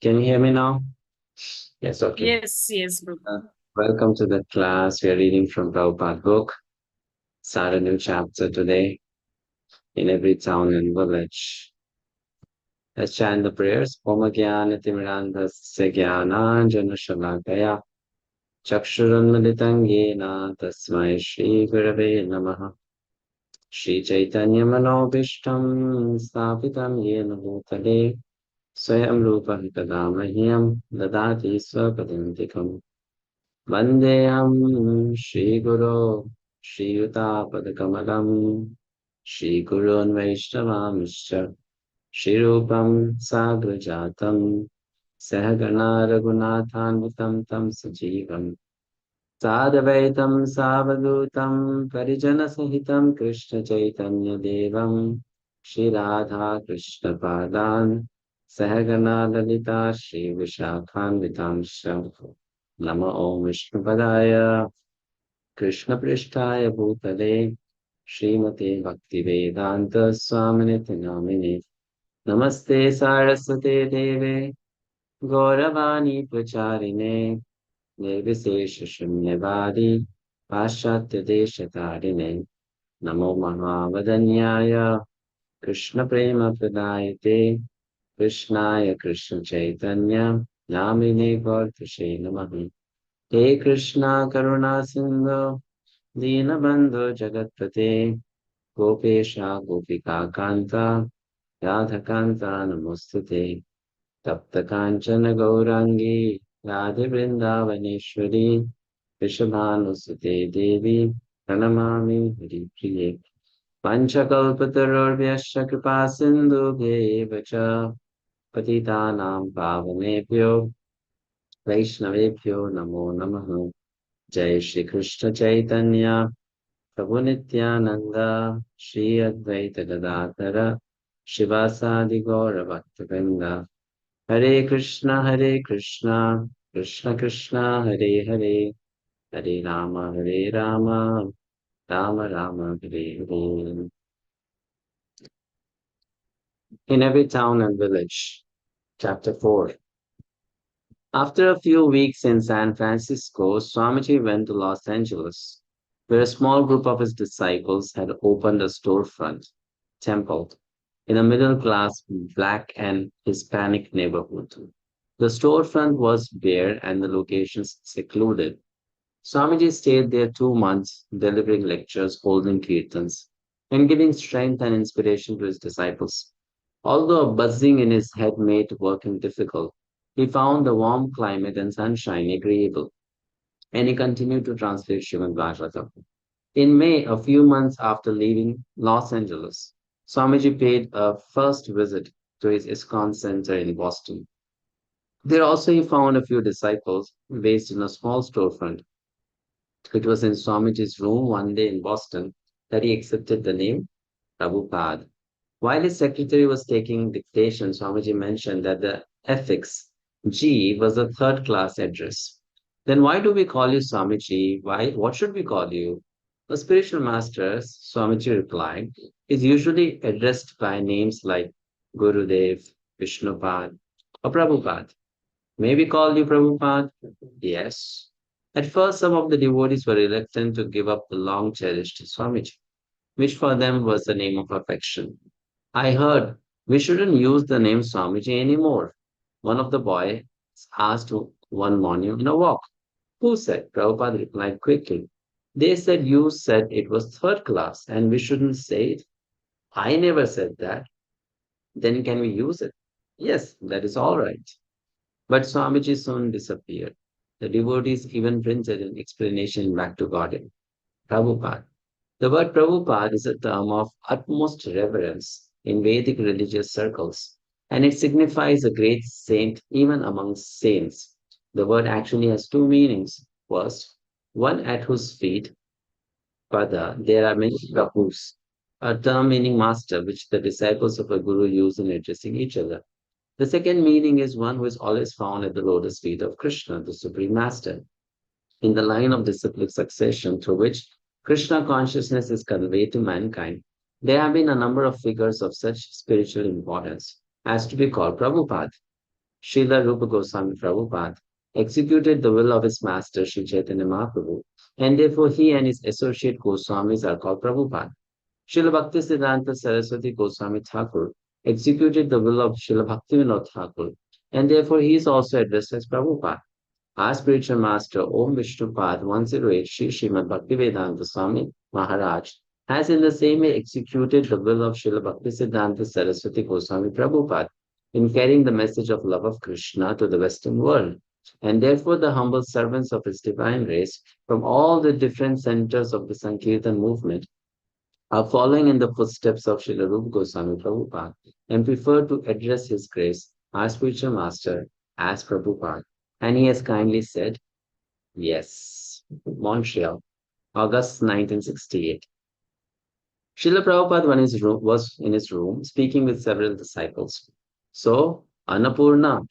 Can you hear me now? Yes, okay. Yes, Guru. Uh, Welcome to the class. We are reading from Prabhupada book. Start a new chapter today in every town and village. Let's chant the prayers. Om Gyana Timirandhasya Jnananjana Shalakaya Chakshurunmilitam Yena Tasmai Shri Gurave Namaha Shri Chaitanya Manobishtam Sthapitam Yena Bhutale Swayam Rupa Kadamahyam Dadati Swapadantikam Vandeyam Shri Guru Shri Yuta Padakamalam Shri Gurun Vaishnavamishcha Shri Rupam Sagrajatam Sahagana Raghunathanvitam Tam Sajivam Sadavaitam Savadutam Parijana Sahitam Krishna Chaitanya Devam Shri Radha Krishna Padan Sahagana Lalita Shri Vishakhanvitam Nama Om Vishnupadaya Krishna Prishtaya Bhutale Srimate Bhaktivedanta Swaminiti Namine Namaste Saraswate Deve Gauravani Pracharine Nirvisesha Shunyavadi Paschatya Deshatarine Namo Mahavadanyaya Krishna Prema Pradayate Krishnaya Krishna Chaitanya Namine Vartashe Namaha He Krishna Karuna Sindhu Dinabandhu Jagatpate Gopesha Gopika Kanta Radha Kanta Namostute Tapta Kanchana Gaurangi Radhe Vrindavaneshwari Vishabhanusute Devi Pranamami Hari Priye Panchakalpatarorvyasya Kripa Sindhu Bhevacha Patitanam Pavanebhyo Vaishnavebhyo Namo Namaha Jai Shri Krishna Chaitanya Prabhu Nityananda Shri Advaita Gadadhara Shivasadi Gaura Bhaktivinoda Hare Krishna Hare Krishna Krishna Krishna Hare Hare Hare Rama Rama Rama Hare Hare. In every town and village. Chapter 4. After a few weeks in San Francisco, Swamiji went to Los Angeles, where a small group of his disciples had opened a storefront temple in a middle class black and Hispanic neighborhood. The storefront was bare and the location secluded. Swamiji stayed there 2 months, delivering lectures, holding kirtans, and giving strength and inspiration to his disciples. Although a buzzing in his head made working difficult, he found the warm climate and sunshine agreeable, and he continued to translate Srimad Bhagavatam. In May, a few months after leaving Los Angeles, Swamiji paid a first visit to his iskcon center in Boston. There also he found a few disciples based in a small storefront. It was in Swamiji's room one day in Boston that he accepted the name Prabhupada. While his secretary was taking dictation, Swamiji mentioned that the affix G was a third class address. Then why do we call you Swamiji? Why? What should we call you? A spiritual master, Swamiji replied, is usually addressed by names like Gurudev, Vishnupad, or Prabhupada. May we call you Prabhupada? Yes. At first, some of the devotees were reluctant to give up the long cherished Swamiji, which for them was the name of affection. I heard we shouldn't use the name Swamiji anymore. One of the boys asked one morning in a walk. Who said? Prabhupada replied quickly. They said you said it was third class and we shouldn't say it. I never said that. Then can we use it? Yes, that is all right. But Swamiji soon disappeared. The devotees even printed an explanation back to Godhead. Prabhupada. The word Prabhupada is a term of utmost reverence in Vedic religious circles, and it signifies a great saint even among saints. The word actually has two meanings. First, one at whose feet, Pada, there are many Prabhus, a term meaning master, which the disciples of a guru use in addressing each other. The second meaning is one who is always found at the lotus feet of Krishna, the Supreme Master, in the line of disciplic succession through which Krishna consciousness is conveyed to mankind. There have been a number of figures of such spiritual importance as to be called Prabhupada. Srila Rupa Goswami Prabhupada, executed the will of his master Sri Chaitanya Mahaprabhu, and therefore he and his associate Goswamis are called Prabhupada. Srila Bhaktisiddhanta Saraswati Goswami Thakur executed the will of Srila Bhaktivinoda Thakur, and therefore he is also addressed as Prabhupada. Our spiritual master Om Vishnupad 108 Sri Srimad Bhaktivedanta Swami Maharaj has in the same way executed the will of Srila Bhaktisiddhanta Saraswati Goswami Prabhupada in carrying the message of love of Krishna to the Western world. And therefore, the humble servants of his divine race from all the different centers of the Sankirtan movement are following in the footsteps of Srila Rupa Goswami Prabhupada and prefer to address His Grace, our spiritual master, as Prabhupada. And he has kindly said, yes. Montreal, August 1968. Srila Prabhupada was in his room speaking with several disciples. So, Annapurna,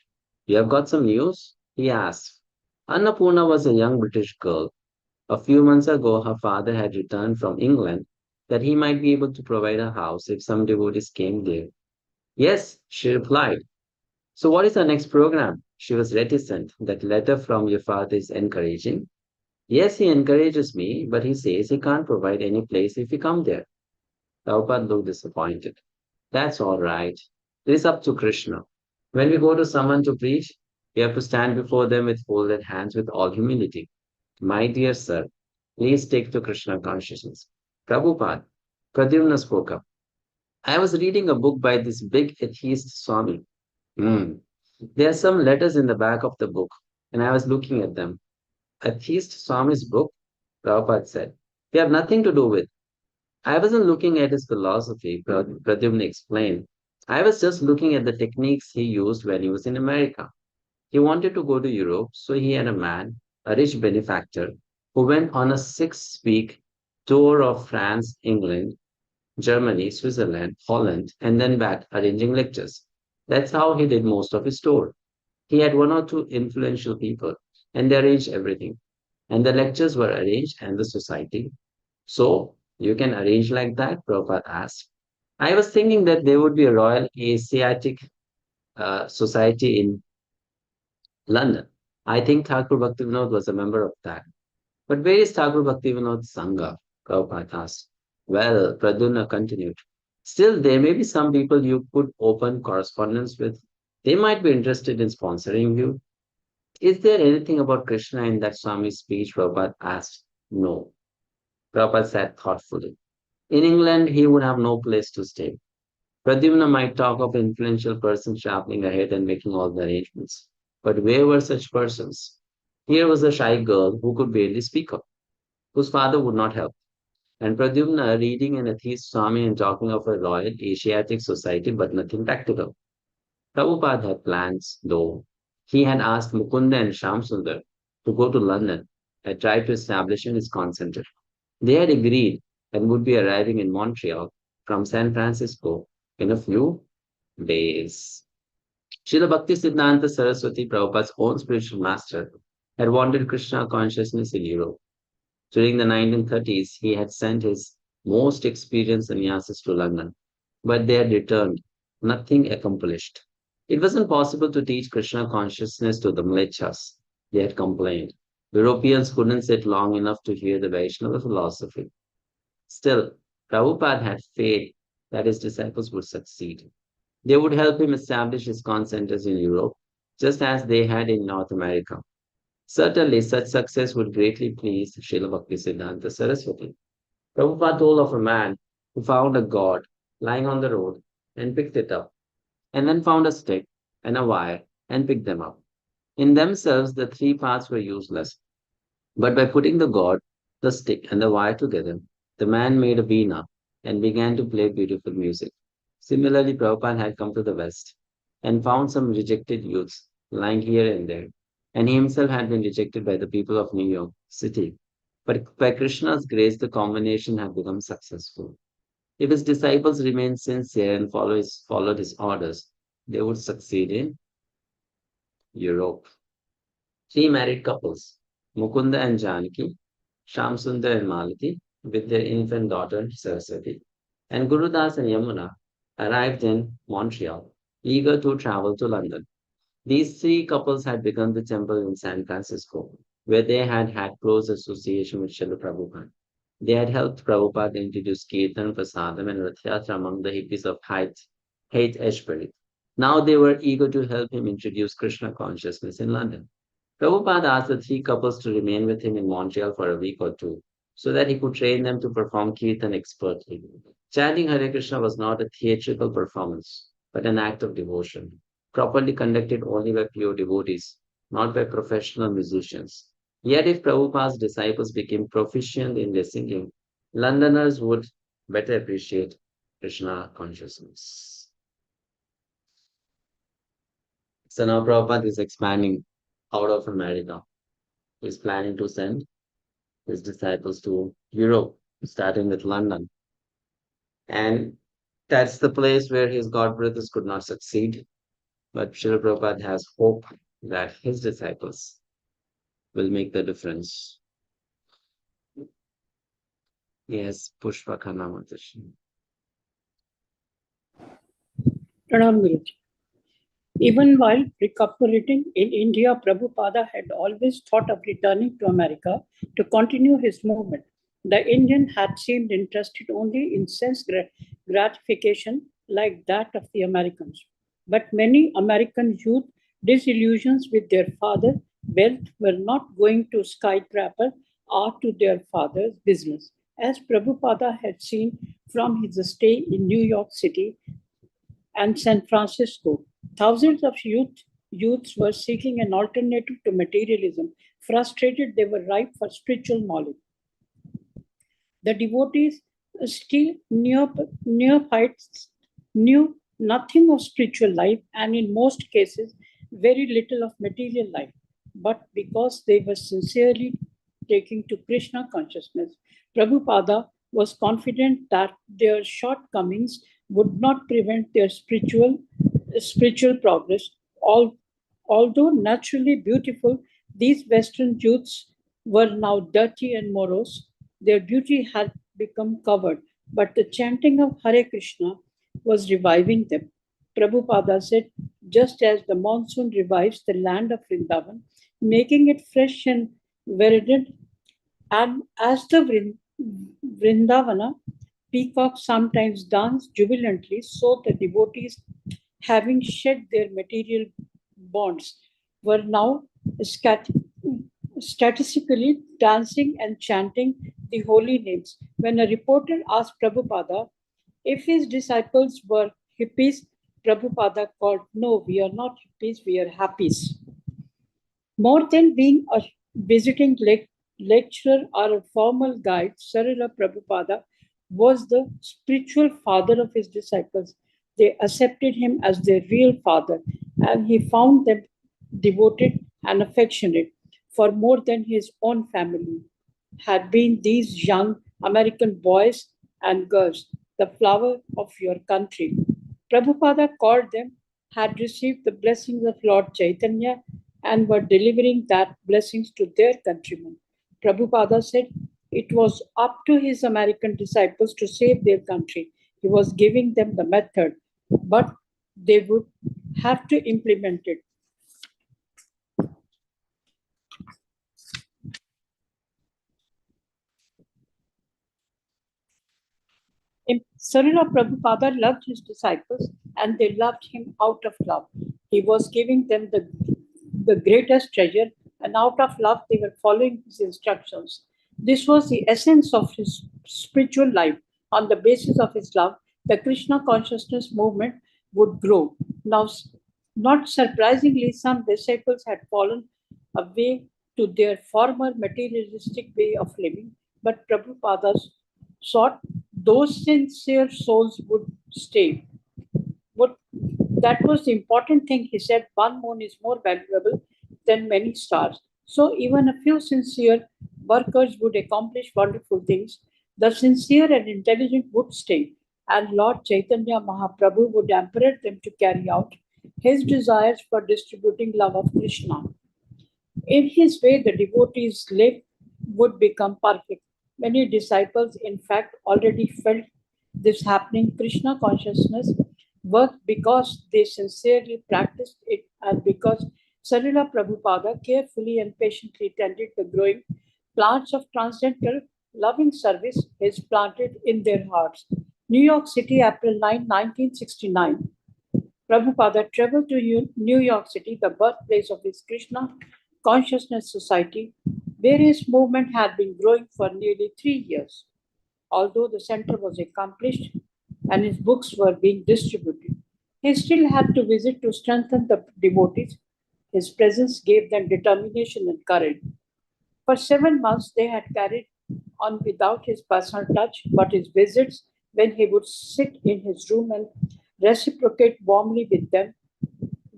you have got some news? He asked. Annapurna was a young British girl. A few months ago, her father had returned from England that he might be able to provide a house if some devotees came there. Yes, she replied. So, what is our next program? She was reticent. That letter from your father is encouraging. Yes, he encourages me, but he says he can't provide any place if you come there. Prabhupada looked disappointed. That's all right. It is up to Krishna. When we go to someone to preach, we have to stand before them with folded hands with all humility. My dear sir, please take to Krishna consciousness. Prabhupada, Pradyumna spoke up. I was reading a book by this big atheist Swami. Hmm. There are some letters in the back of the book, and I was looking at them. Atheist Swami's book, Prabhupada said, we have nothing to do with. I wasn't looking at his philosophy, Pradyumna explained. I was just looking at the techniques he used when he was in America. He wanted to go to Europe, so he had a man, a rich benefactor, who went on a 6 week tour of France, England, Germany, Switzerland, Holland, and then back arranging lectures. That's how he did most of his tour. He had one or two influential people, and they arranged everything. And the lectures were arranged and the society. So you can arrange like that, Prabhupada asked. I was thinking that there would be a Royal Asiatic Society in London. I think Thakur Bhaktivinoda was a member of that. But where is Thakur Bhaktivinoda's Sangha? Prabhupada asked. Well, Pradyumna continued. Still, there may be some people you could open correspondence with. They might be interested in sponsoring you. Is there anything about Krishna in that Swami's speech? Prabhupada asked. No. Prabhupada said thoughtfully. In England, he would have no place to stay. Pradyumna might talk of influential persons traveling ahead and making all the arrangements. But where were such persons? Here was a shy girl who could barely speak up, whose father would not help. And Pradyumna reading an atheist Swami and talking of a Royal Asiatic Society, but nothing practical. Prabhupada had plans, though. He had asked Mukunda and Shamsundar to go to London and try to establish an iskcon center. They had agreed and would be arriving in Montreal from San Francisco in a few days. Srila Bhaktisiddhanta Saraswati, Prabhupada's own spiritual master, had wanted Krishna consciousness in Europe. During the 1930s, he had sent his most experienced sannyasis to London, but they had returned, nothing accomplished. It wasn't possible to teach Krishna consciousness to the Mlechas, they had complained. Europeans couldn't sit long enough to hear the Vaishnava philosophy. Still, Prabhupada had faith that his disciples would succeed. They would help him establish his centers in Europe, just as they had in North America. Certainly, such success would greatly please Srila Bhaktisiddhanta Saraswati. Prabhupada told of a man who found a god lying on the road and picked it up, and then found a stick and a wire and picked them up. In themselves, the three parts were useless, but by putting the god, the stick, and the wire together, the man made a veena and began to play beautiful music. Similarly, Prabhupada had come to the West and found some rejected youths lying here and there, and he himself had been rejected by the people of New York City. But by Krishna's grace, the combination had become successful. If his disciples remained sincere and followed his orders, they would succeed in Europe. Three married couples, Mukunda and Janaki, Shamsundar and Malati, with their infant daughter Saraswati, and Gurudas and Yamuna arrived in Montreal, eager to travel to London. These three couples had begun the temple in San Francisco, where they had had close association with Srila Prabhupada. They had helped Prabhupada introduce Kirtan, Prasadam, and Rath Yatra among the hippies of Haight Ashbury. Now they were eager to help him introduce Krishna consciousness in London. Prabhupada asked the three couples to remain with him in Montreal for a week or two, so that he could train them to perform Kirtan expertly. Chanting Hare Krishna was not a theatrical performance, but an act of devotion, properly conducted only by pure devotees, not by professional musicians. Yet, if Prabhupada's disciples became proficient in their singing, Londoners would better appreciate Krishna consciousness. So now Prabhupada is expanding out of America. He's planning to send his disciples to Europe, starting with London. And that's the place where his God brothers could not succeed. But Srila Prabhupada has hope that his disciples will make the difference. Yes, Pushpa Khanna Matashi. Pranam Guruji. Even while recuperating in India, Prabhupada had always thought of returning to America to continue his movement. The Indian had seemed interested only in sense gratification like that of the Americans. But many American youth, disillusioned with their father, wealth, were not going to skyscraper or to their father's business. As Prabhupada had seen from his stay in New York City and San Francisco, thousands of youths were seeking an alternative to materialism. Frustrated, they were ripe for spiritual knowledge. The devotees, still neophytes, knew nothing of spiritual life and, in most cases, very little of material life. But because they were sincerely taking to Krishna consciousness, Prabhupada was confident that their shortcomings would not prevent their spiritual progress. Although naturally beautiful, these Western youths were now dirty and morose. Their beauty had become covered, but the chanting of Hare Krishna was reviving them. Prabhupada said, just as the monsoon revives the land of Vrindavan, making it fresh and verdant, and as the Vrindavana peacocks sometimes dance jubilantly, so the devotees, having shed their material bonds, were now statistically dancing and chanting the holy names. When a reporter asked Prabhupada if his disciples were hippies, Prabhupada called, no, we are not hippies, we are happies. More than being a visiting lecturer or a formal guide, Srila Prabhupada was the spiritual father of his disciples. They accepted him as their real father, and he found them devoted and affectionate. For more than his own family had been these young American boys and girls, the flower of your country. Prabhupada called them, had received the blessings of Lord Chaitanya, and were delivering that blessings to their countrymen. Prabhupada said it was up to his American disciples to save their country. He was giving them the method, but they would have to implement it. Srila Prabhupada loved his disciples and they loved him out of love. He was giving them the greatest treasure, and out of love they were following his instructions. This was the essence of his spiritual life. On the basis of his love, the Krishna consciousness movement would grow. Now, not surprisingly, some disciples had fallen away to their former materialistic way of living, but Prabhupada sought those sincere souls would stay. What that was the important thing. He said, one moon is more valuable than many stars. So even a few sincere workers would accomplish wonderful things. The sincere and intelligent would stay, and Lord Chaitanya Mahaprabhu would empower them to carry out his desires for distributing love of Krishna. In his way, the devotees' life would become perfect. Many disciples, in fact, already felt this happening. Krishna consciousness worked because they sincerely practiced it and because Srila Prabhupada carefully and patiently tended the growing plants of transcendental loving service is planted in their hearts. New York City, April 9, 1969. Prabhupada traveled to New York City, the birthplace of his Krishna Consciousness Society, where his movement had been growing for nearly 3 years. Although the center was accomplished and his books were being distributed, he still had to visit to strengthen the devotees. His presence gave them determination and courage. For 7 months, they had carried on without his personal touch, but his visits, when he would sit in his room and reciprocate warmly with them,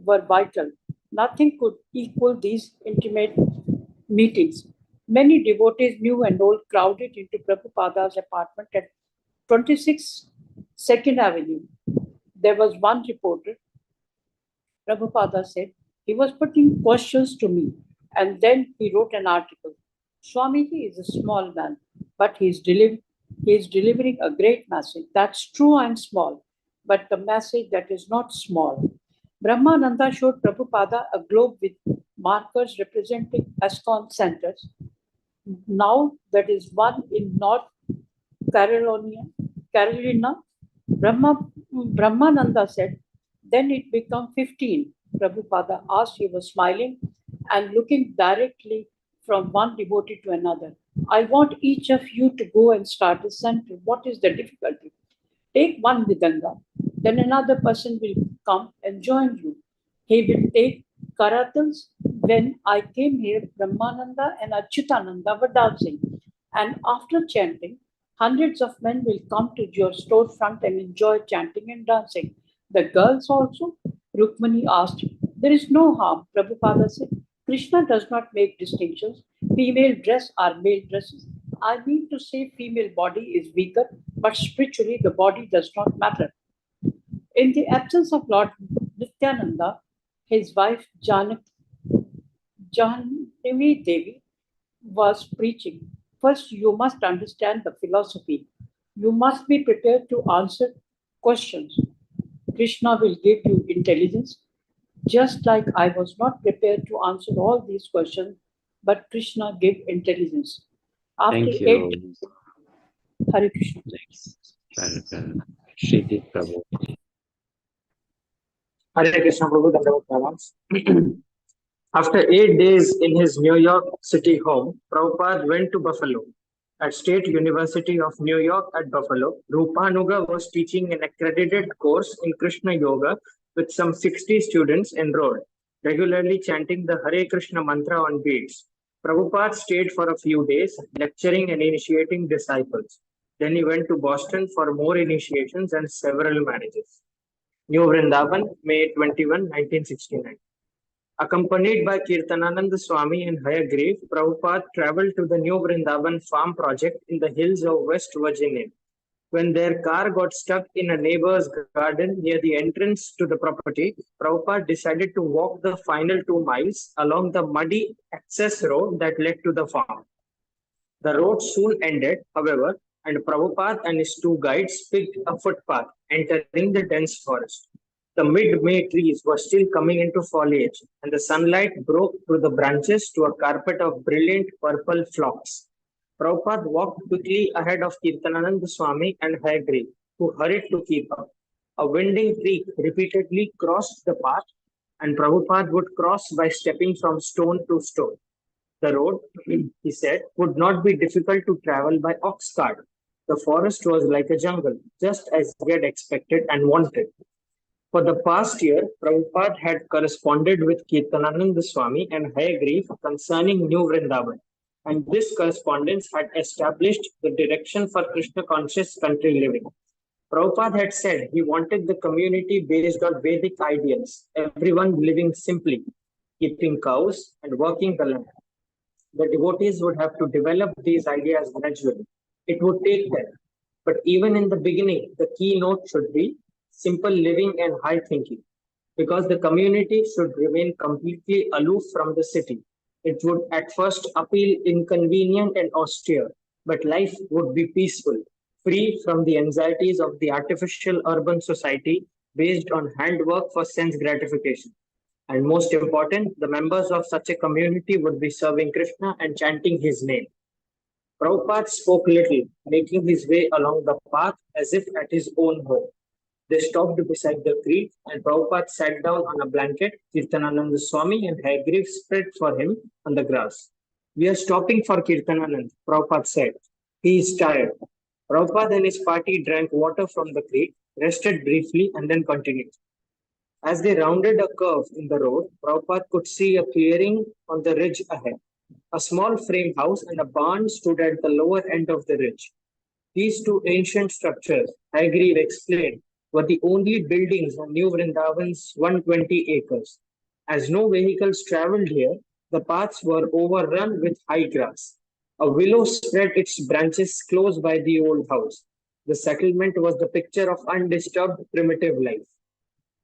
were vital. Nothing could equal these intimate meetings. Many devotees, new and old, crowded into Prabhupada's apartment at 26 Second Avenue. There was one reporter, Prabhupada said, he was putting questions to me, and then he wrote an article. Swamiji is a small man, but he is delivering a great message. That's true, I'm small, but the message that is not small. Brahmananda showed Prabhupada a globe with markers representing iskcon centers. Now that is one in North Carolina. Brahmananda said, then it became 15. Prabhupada asked, he was smiling and looking directly from one devotee to another. I want each of you to go and start a center. What is the difficulty? Take one Vidanga, then another person will come and join you. He will take karatals. When I came here, Brahmananda and Achyutananda were dancing. And after chanting, hundreds of men will come to your storefront and enjoy chanting and dancing. The girls also? Rukmani asked. There is no harm, Prabhupada said. Krishna does not make distinctions. Female dress are male dresses. I mean to say female body is weaker, but spiritually the body does not matter. In the absence of Lord Nityananda, his wife Janvi Devi was preaching. First, you must understand the philosophy. You must be prepared to answer questions. Krishna will give you intelligence, just like I was not prepared to answer all these questions, but Krishna gave intelligence. After Thank 8 you. Hare Krishna. Next, Shri Prabhu. Hare Krishna Prabhu, Dandavat Pranams. After 8 days in his New York City home, Prabhupada went to Buffalo. At State University of New York at Buffalo, Rupanuga was teaching an accredited course in Krishna Yoga with some 60 students enrolled, regularly chanting the Hare Krishna mantra on beats. Prabhupada stayed for a few days, lecturing and initiating disciples. Then he went to Boston for more initiations and several marriages. New Vrindavan, May 21, 1969. Accompanied by Kirtanananda Swami and Hayagrev, Prabhupada traveled to the New Vrindavan farm project in the hills of West Virginia. When their car got stuck in a neighbor's garden near the entrance to the property, Prabhupada decided to walk the final 2 miles along the muddy access road that led to the farm. The road soon ended, however, and Prabhupada and his two guides picked a footpath, entering the dense forest. The mid-May trees were still coming into foliage, and the sunlight broke through the branches to a carpet of brilliant purple phlox. Prabhupada walked quickly ahead of Kirtanananda Swami and Hayagrev, who hurried to keep up. A winding creek repeatedly crossed the path, and Prabhupada would cross by stepping from stone to stone. The road, he said, would not be difficult to travel by ox cart. The forest was like a jungle, just as he had expected and wanted. For the past year, Prabhupada had corresponded with Kirtanananda Swami and Hayagrev concerning New Vrindavan, and this correspondence had established the direction for Krishna conscious country living. Prabhupada had said he wanted the community based on Vedic ideals, everyone living simply, keeping cows and working the land. The devotees would have to develop these ideas gradually. It would take time. But even in the beginning, the keynote should be simple living and high thinking. Because the community should remain completely aloof from the city. It would at first appear inconvenient and austere, but life would be peaceful, free from the anxieties of the artificial urban society based on handwork for sense gratification. And most important, the members of such a community would be serving Krishna and chanting his name. Prabhupada spoke little, making his way along the path as if at his own home. They stopped beside the creek, and Prabhupada sat down on a blanket. Kirtanananda Swami and Hagriv spread for him on the grass. We are stopping for Kirtananand, Prabhupada said. He is tired. Prabhupada and his party drank water from the creek, rested briefly, and then continued. As they rounded a curve in the road, Prabhupada could see a clearing on the ridge ahead. A small frame house and a barn stood at the lower end of the ridge. These two ancient structures, Hagriv explained, were the only buildings on New Vrindavan's 120 acres. As no vehicles traveled here, the paths were overrun with high grass. A willow spread its branches close by the old house. The settlement was the picture of undisturbed primitive life.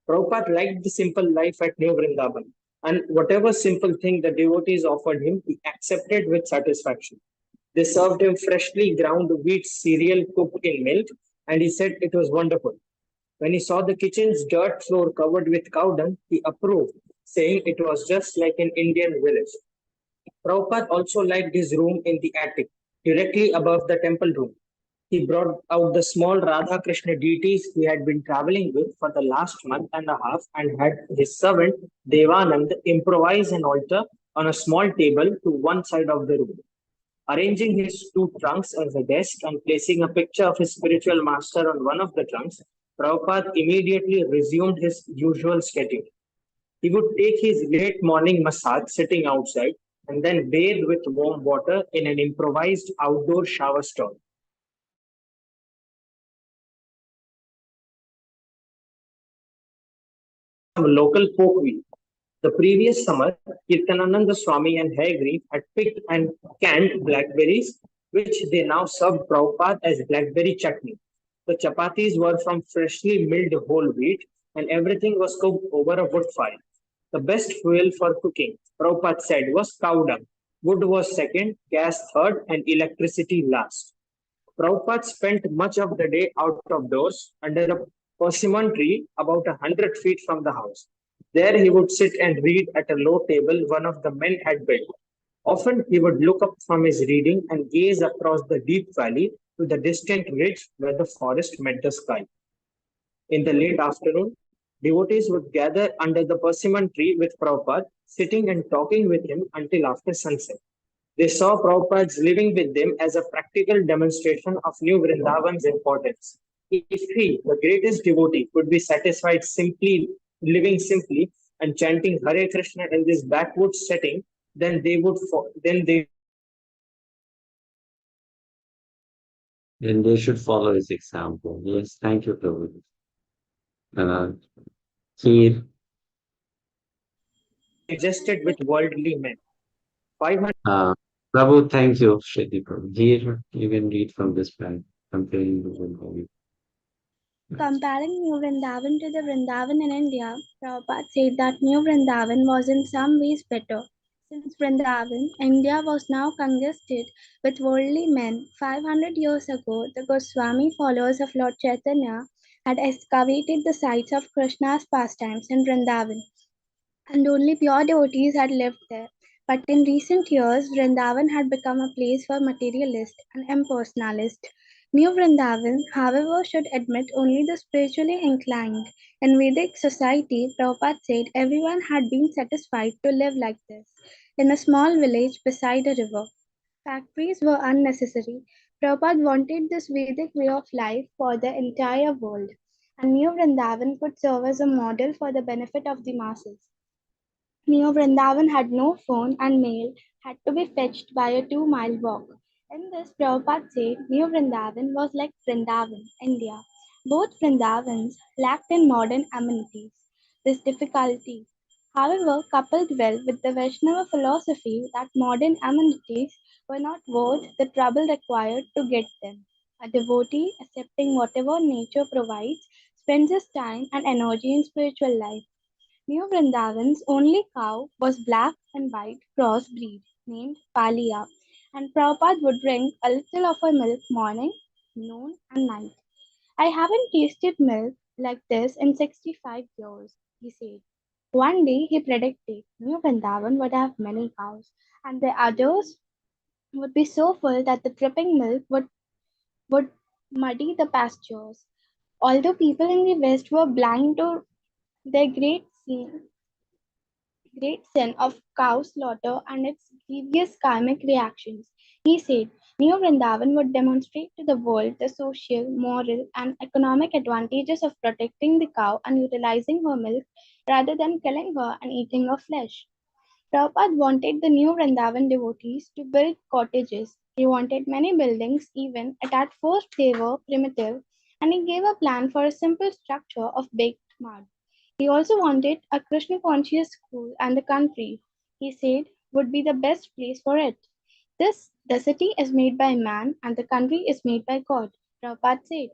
Prabhupada liked the simple life at New Vrindavan, and whatever simple thing the devotees offered him, he accepted with satisfaction. They served him freshly ground wheat cereal cooked in milk, and he said it was wonderful. When he saw the kitchen's dirt floor covered with cow dung, he approved, saying it was just like an Indian village. Prabhupada also liked his room in the attic, directly above the temple room. He brought out the small Radha Krishna deities he had been traveling with for the last month and a half and had his servant Devanand improvise an altar on a small table to one side of the room. Arranging his two trunks as a desk and placing a picture of his spiritual master on one of the trunks, Prabhupada immediately resumed his usual schedule. He would take his late morning massage sitting outside and then bathe with warm water in an improvised outdoor shower stall. Some local folk wheat. The previous summer, Kirtanananda Swami and Hagri had picked and canned blackberries, which they now served Prabhupada as blackberry chutney. The chapatis were from freshly milled whole wheat, and everything was cooked over a wood fire. The best fuel for cooking, Prabhupada said, was cow dung. Wood was second, gas third, and electricity last. Prabhupada spent much of the day out of doors under a persimmon tree about 100 feet from the house. There he would sit and read at a low table one of the men had built. Often he would look up from his reading and gaze across the deep valley to the distant ridge where the forest met the sky. In the late afternoon, devotees would gather under the persimmon tree with Prabhupada, sitting and talking with him until after sunset. They saw Prabhupada's living with them as a practical demonstration of New Vrindavan's importance. If he, the greatest devotee, could be satisfied simply living simply and chanting Hare Krishna in this backwoods setting, then they would Then they should follow his example. Yes, thank you, Prabhu. Uh, Kheer, adjusted with worldly men. 500 Prabhu, thank you, Shruti Prabhu. Here, you can read from this plan, comparing the Vrindavan. Comparing New Vrindavan to the Vrindavan in India, Prabhupada said that New Vrindavan was in some ways better. Since Vrindavan, India was now congested with worldly men. 500 years ago, the Goswami followers of Lord Chaitanya had excavated the sites of Krishna's pastimes in Vrindavan, and only pure devotees had lived there. But in recent years, Vrindavan had become a place for materialists and impersonalists. New Vrindavan, however, should admit only the spiritually inclined. In Vedic society, Prabhupada said everyone had been satisfied to live like this, in a small village beside a river. Factories were unnecessary. Prabhupada wanted this Vedic way of life for the entire world, and New Vrindavan could serve as a model for the benefit of the masses. New Vrindavan had no phone and mail had to be fetched by a 2 mile walk. In this, Prabhupada said New Vrindavan was like Vrindavan, India. Both Vrindavans lacked in modern amenities. This difficulty, however, coupled well with the Vaishnava philosophy that modern amenities were not worth the trouble required to get them. A devotee, accepting whatever nature provides, spends his time and energy in spiritual life. New Vrindavan's only cow was black and white crossbreed named Palia, and Prabhupada would drink a little of her milk morning, noon, and night. I haven't tasted milk like this in 65 years, he said. One day he predicted New Vrindavan would have many cows, and the others would be so full that the dripping milk would muddy the pastures. Although people in the West were blind to their great sin of cow slaughter and its grievous karmic reactions, he said New Vrindavan would demonstrate to the world the social, moral, and economic advantages of protecting the cow and utilizing her milk rather than killing her and eating her flesh. Prabhupada wanted the New Vrindavan devotees to build cottages. He wanted many buildings, even if at first they were primitive, and he gave a plan for a simple structure of baked mud. He also wanted a Krishna conscious school, and the country, he said, would be the best place for it. The city is made by man, and the country is made by God, Prabhupada said.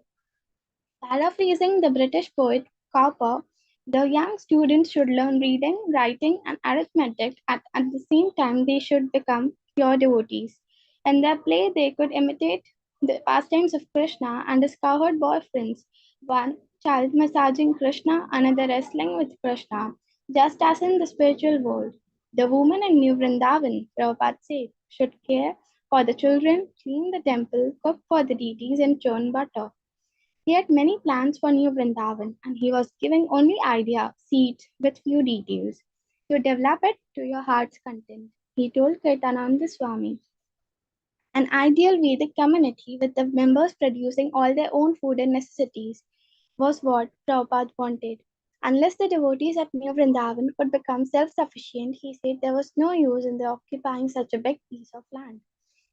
Paraphrasing the British poet Cowper, the young students should learn reading, writing, and arithmetic. At the same time, they should become pure devotees. In their play, they could imitate the pastimes of Krishna and his cowherd boyfriends, one child massaging Krishna, another wrestling with Krishna, just as in the spiritual world. The women in New Vrindavan, Prabhupada said, should care for the children, clean the temple, cook for the deities, and churn butter. He had many plans for New Vrindavan, and he was giving only idea, seeds with few details. You develop it to your heart's content, he told Kirtananda Swami. An ideal Vedic community with the members producing all their own food and necessities was what Prabhupada wanted. Unless the devotees at New Vrindavan could become self-sufficient, he said there was no use in their occupying such a big piece of land.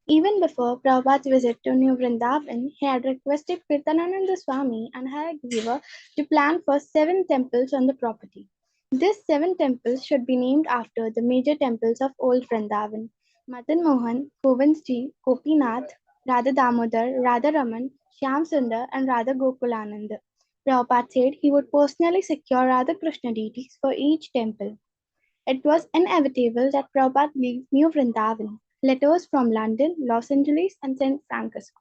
Even before Prabhupada's visit to New Vrindavan, he had requested Kirtanananda Swami and Hayagriva to plan for 7 temples on the property. These 7 temples should be named after the major temples of Old Vrindavan: Madan Mohan, Govindji, Gopinath, Radha Damodar, Radha Raman, Shyam Sundar, and Radha Gokulanand. Prabhupada said he would personally secure Radha Krishna deities for each temple. It was inevitable that Prabhupada leave New Vrindavan. Letters from London, Los Angeles, and San Francisco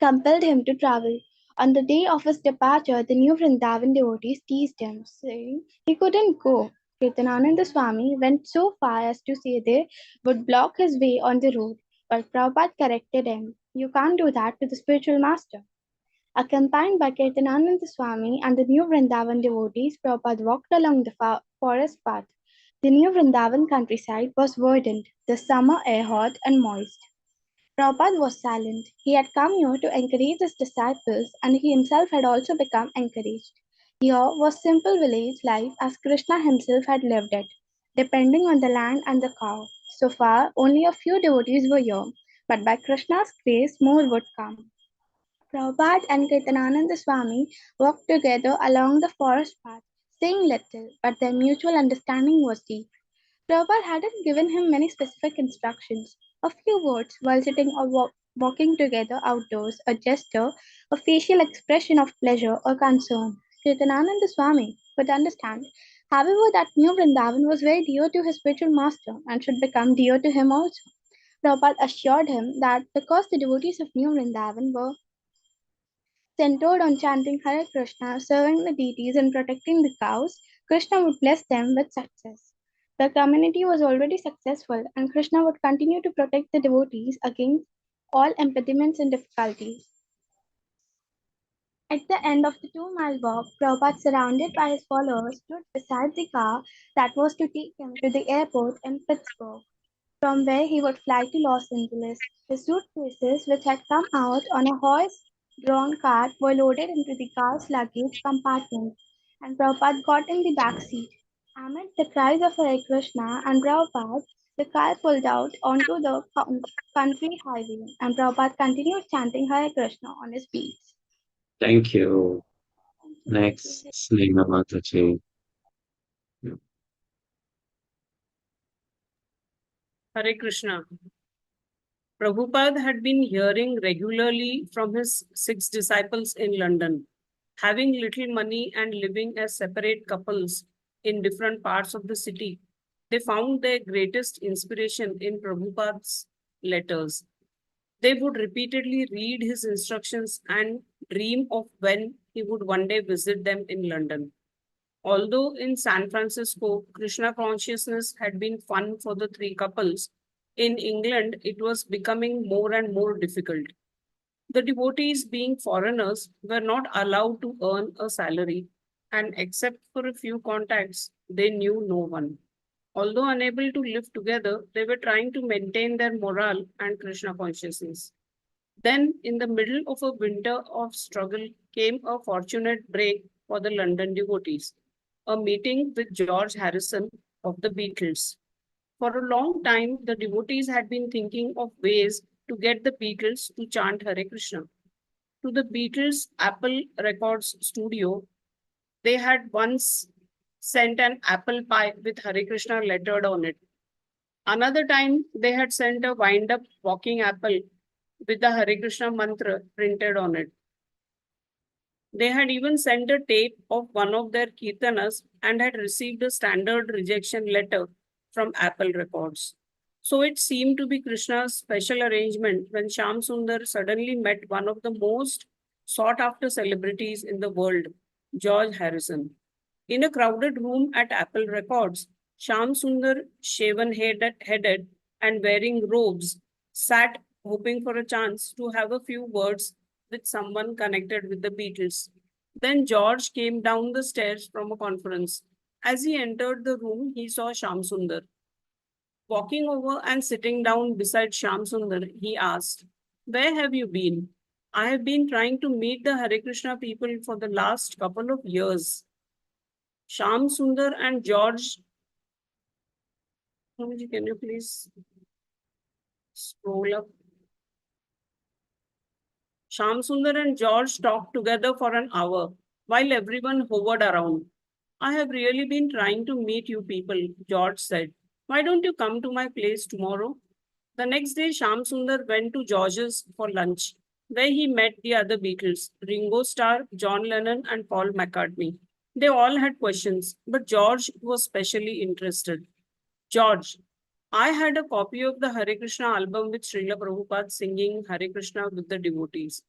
compelled him to travel. On the day of his departure, the New Vrindavan devotees teased him, saying he couldn't go. Kirtanananda Swami went so far as to say they would block his way on the road, but Prabhupada corrected him. You can't do that to the spiritual master. Accompanied by Kirtanananda Swami and the New Vrindavan devotees, Prabhupada walked along the forest path. The New Vrindavan countryside was verdant, the summer air hot and moist. Prabhupada was silent. He had come here to encourage his disciples, and he himself had also become encouraged. Here was simple village life as Krishna himself had lived it, depending on the land and the cow. So far, only a few devotees were here, but by Krishna's grace, more would come. Prabhupada and Kirtanananda Swami walked together along the forest path, saying little, but their mutual understanding was deep. Prabhupada hadn't given him many specific instructions. A few words while sitting or walking together outdoors, a gesture, a facial expression of pleasure or concern. Kirtanananda Swami could understand, however, that New Vrindavan was very dear to his spiritual master and should become dear to him also. Prabhupada assured him that because the devotees of New Vrindavan were centered on chanting Hare Krishna, serving the deities, and protecting the cows, Krishna would bless them with success. The community was already successful, and Krishna would continue to protect the devotees against all impediments and difficulties. At the end of the 2 mile walk, Prabhupada, surrounded by his followers, stood beside the car that was to take him to the airport in Pittsburgh, from where he would fly to Los Angeles. His suitcases, which had come out on a horse-drawn cart, were loaded into the car's luggage compartment, and Prabhupada got in the back seat. Amid the cries of Hare Krishna and Prabhupada, the car pulled out onto the country highway, and Prabhupada continued chanting Hare Krishna on his beats. Thank you. Next, Slima Mataji. Hare Krishna. Prabhupada had been hearing regularly from his 6 disciples in London, having little money and living as separate couples in different parts of the city. They found their greatest inspiration in Prabhupada's letters. They would repeatedly read his instructions and dream of when he would one day visit them in London. Although in San Francisco, Krishna consciousness had been fun for the three couples, in England it was becoming more and more difficult. The devotees, being foreigners, were not allowed to earn a salary, and except for a few contacts, they knew no one. Although unable to live together, they were trying to maintain their morale and Krishna consciousness. Then, in the middle of a winter of struggle, came a fortunate break for the London devotees, a meeting with George Harrison of the Beatles. For a long time, the devotees had been thinking of ways to get the Beatles to chant Hare Krishna. To the Beatles' Apple Records studio, they had once sent an apple pie with Hare Krishna lettered on it. Another time, they had sent a wind up walking apple with the Hare Krishna mantra printed on it. They had even sent a tape of one of their kirtanas and had received a standard rejection letter from Apple Records. So it seemed to be Krishna's special arrangement when Shyam Sundar suddenly met one of the most sought after celebrities in the world, George Harrison. In a crowded room at Apple Records, Shyam Sundar, shaven-headed and wearing robes, sat hoping for a chance to have a few words with someone connected with the Beatles. Then George came down the stairs from a conference. As he entered the room, he saw Shyam Sundar. Walking over and sitting down beside Shyam Sundar, he asked, "Where have you been? I have been trying to meet the Hare Krishna people for the last couple of years." Shyam Sundar and George, can you please scroll up? Shyam Sundar and George talked together for an hour while everyone hovered around. "I have really been trying to meet you people," George said. "Why don't you come to my place tomorrow?" The next day, Shyam Sundar went to George's for lunch, where he met the other Beatles, Ringo Starr, John Lennon, and Paul McCartney. They all had questions, but George was specially interested. "George, I had a copy of the Hare Krishna album with Srila Prabhupada singing Hare Krishna with the devotees.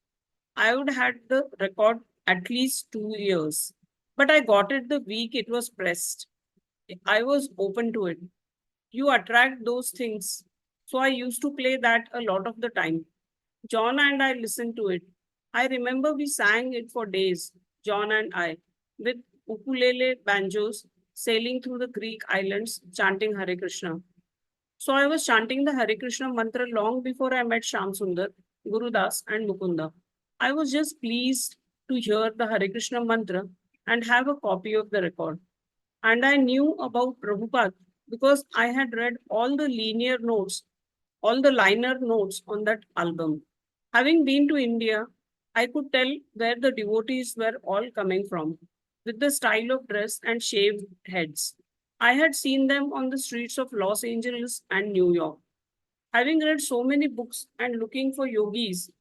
I would had the record at least 2 years, but I got it the week it was pressed. I was open to it. You attract those things, so I used to play that a lot of the time. John and I listened to it. I remember we sang it for days, John and I, with ukulele banjos sailing through the Greek islands chanting Hare Krishna. So I was chanting the Hare Krishna mantra long before I met Shyam Sundar, Gurudas, and Mukunda. I was just pleased to hear the Hare Krishna mantra and have a copy of the record. And I knew about Prabhupada because I had read all the liner notes on that album. Having been to India, I could tell where the devotees were all coming from, with the style of dress and shaved heads. I had seen them on the streets of Los Angeles and New York. Having read so many books and looking for yogis,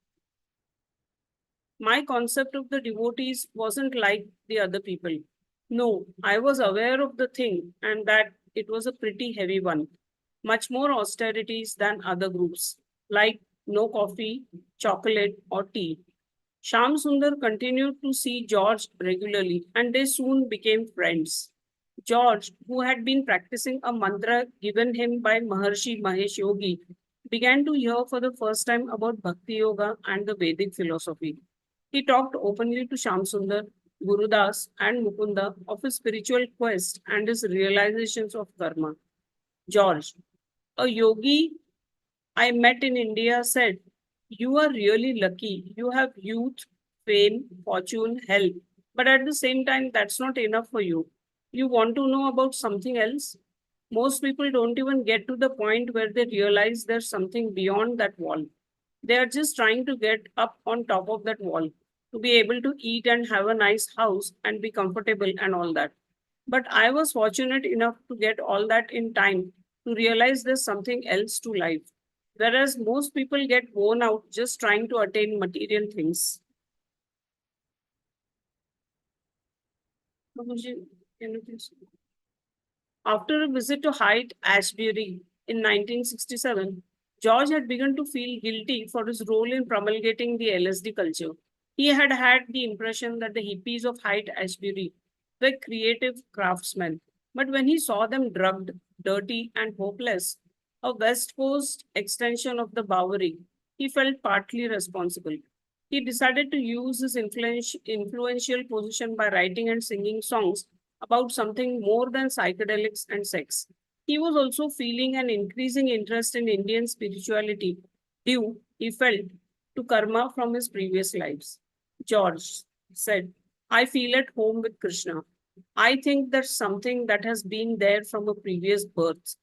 my concept of the devotees wasn't like the other people. No, I was aware of the thing and that it was a pretty heavy one. Much more austerities than other groups, like no coffee, chocolate, or tea. Shyam Sundar continued to see George regularly and they soon became friends. George, who had been practicing a mantra given him by Maharshi Mahesh Yogi, began to hear for the first time about Bhakti Yoga and the Vedic philosophy. He talked openly to Shyam Sundar, Gurudas, and Mukunda of his spiritual quest and his realizations of karma. George, a yogi I met in India, said, "You are really lucky. You have youth, fame, fortune, health. But at the same time, that's not enough for you. You want to know about something else?" Most people don't even get to the point where they realize there's something beyond that wall. They are just trying to get up on top of that wall, to be able to eat and have a nice house and be comfortable and all that. But I was fortunate enough to get all that in time to realize there's something else to life. Whereas most people get worn out just trying to attain material things. Babuji, can you please? After a visit to Hyde Ashbury in 1967, George had begun to feel guilty for his role in promulgating the LSD culture. He had had the impression that the hippies of Hyde Ashbury were creative craftsmen. But when he saw them drugged, dirty, and hopeless, a West Coast extension of the Bowery, he felt partly responsible. He decided to use his influential position by writing and singing songs about something more than psychedelics and sex. He was also feeling an increasing interest in Indian spirituality due, he felt, to karma from his previous lives. George said, I feel at home with Krishna. I think there's something that has been there from a previous birth.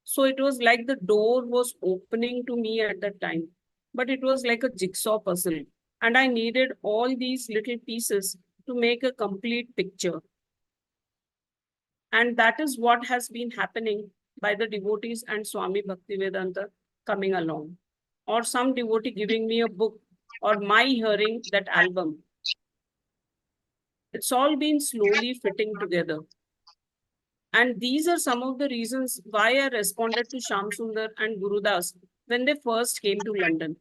So it was like the door was opening to me at that time, but it was like a jigsaw puzzle. And I needed all these little pieces to make a complete picture. And that is what has been happening by the devotees and Swami Bhaktivedanta coming along. Or some devotee giving me a book, or my hearing that album. It's all been slowly fitting together. And these are some of the reasons why I responded to Sham Sundar and Gurudas when they first came to London.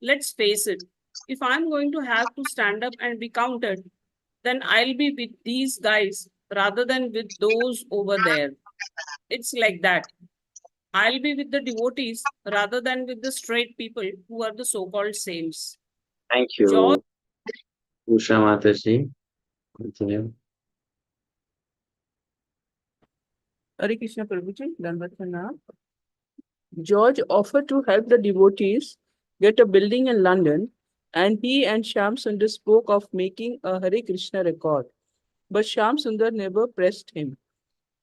Let's face it, if I'm going to have to stand up and be counted, then I'll be with these guys rather than with those over there. It's like that. I'll be with the devotees rather than with the straight people who are the so-called saints. Thank George, you, Usha Mataji. Continue. Hare Krishna Prabhuji, Dandavat Pranam. George offered to help the devotees get a building in London, and he and Shyam Sundar spoke of making a Hare Krishna record. But Shyam Sundar never pressed him.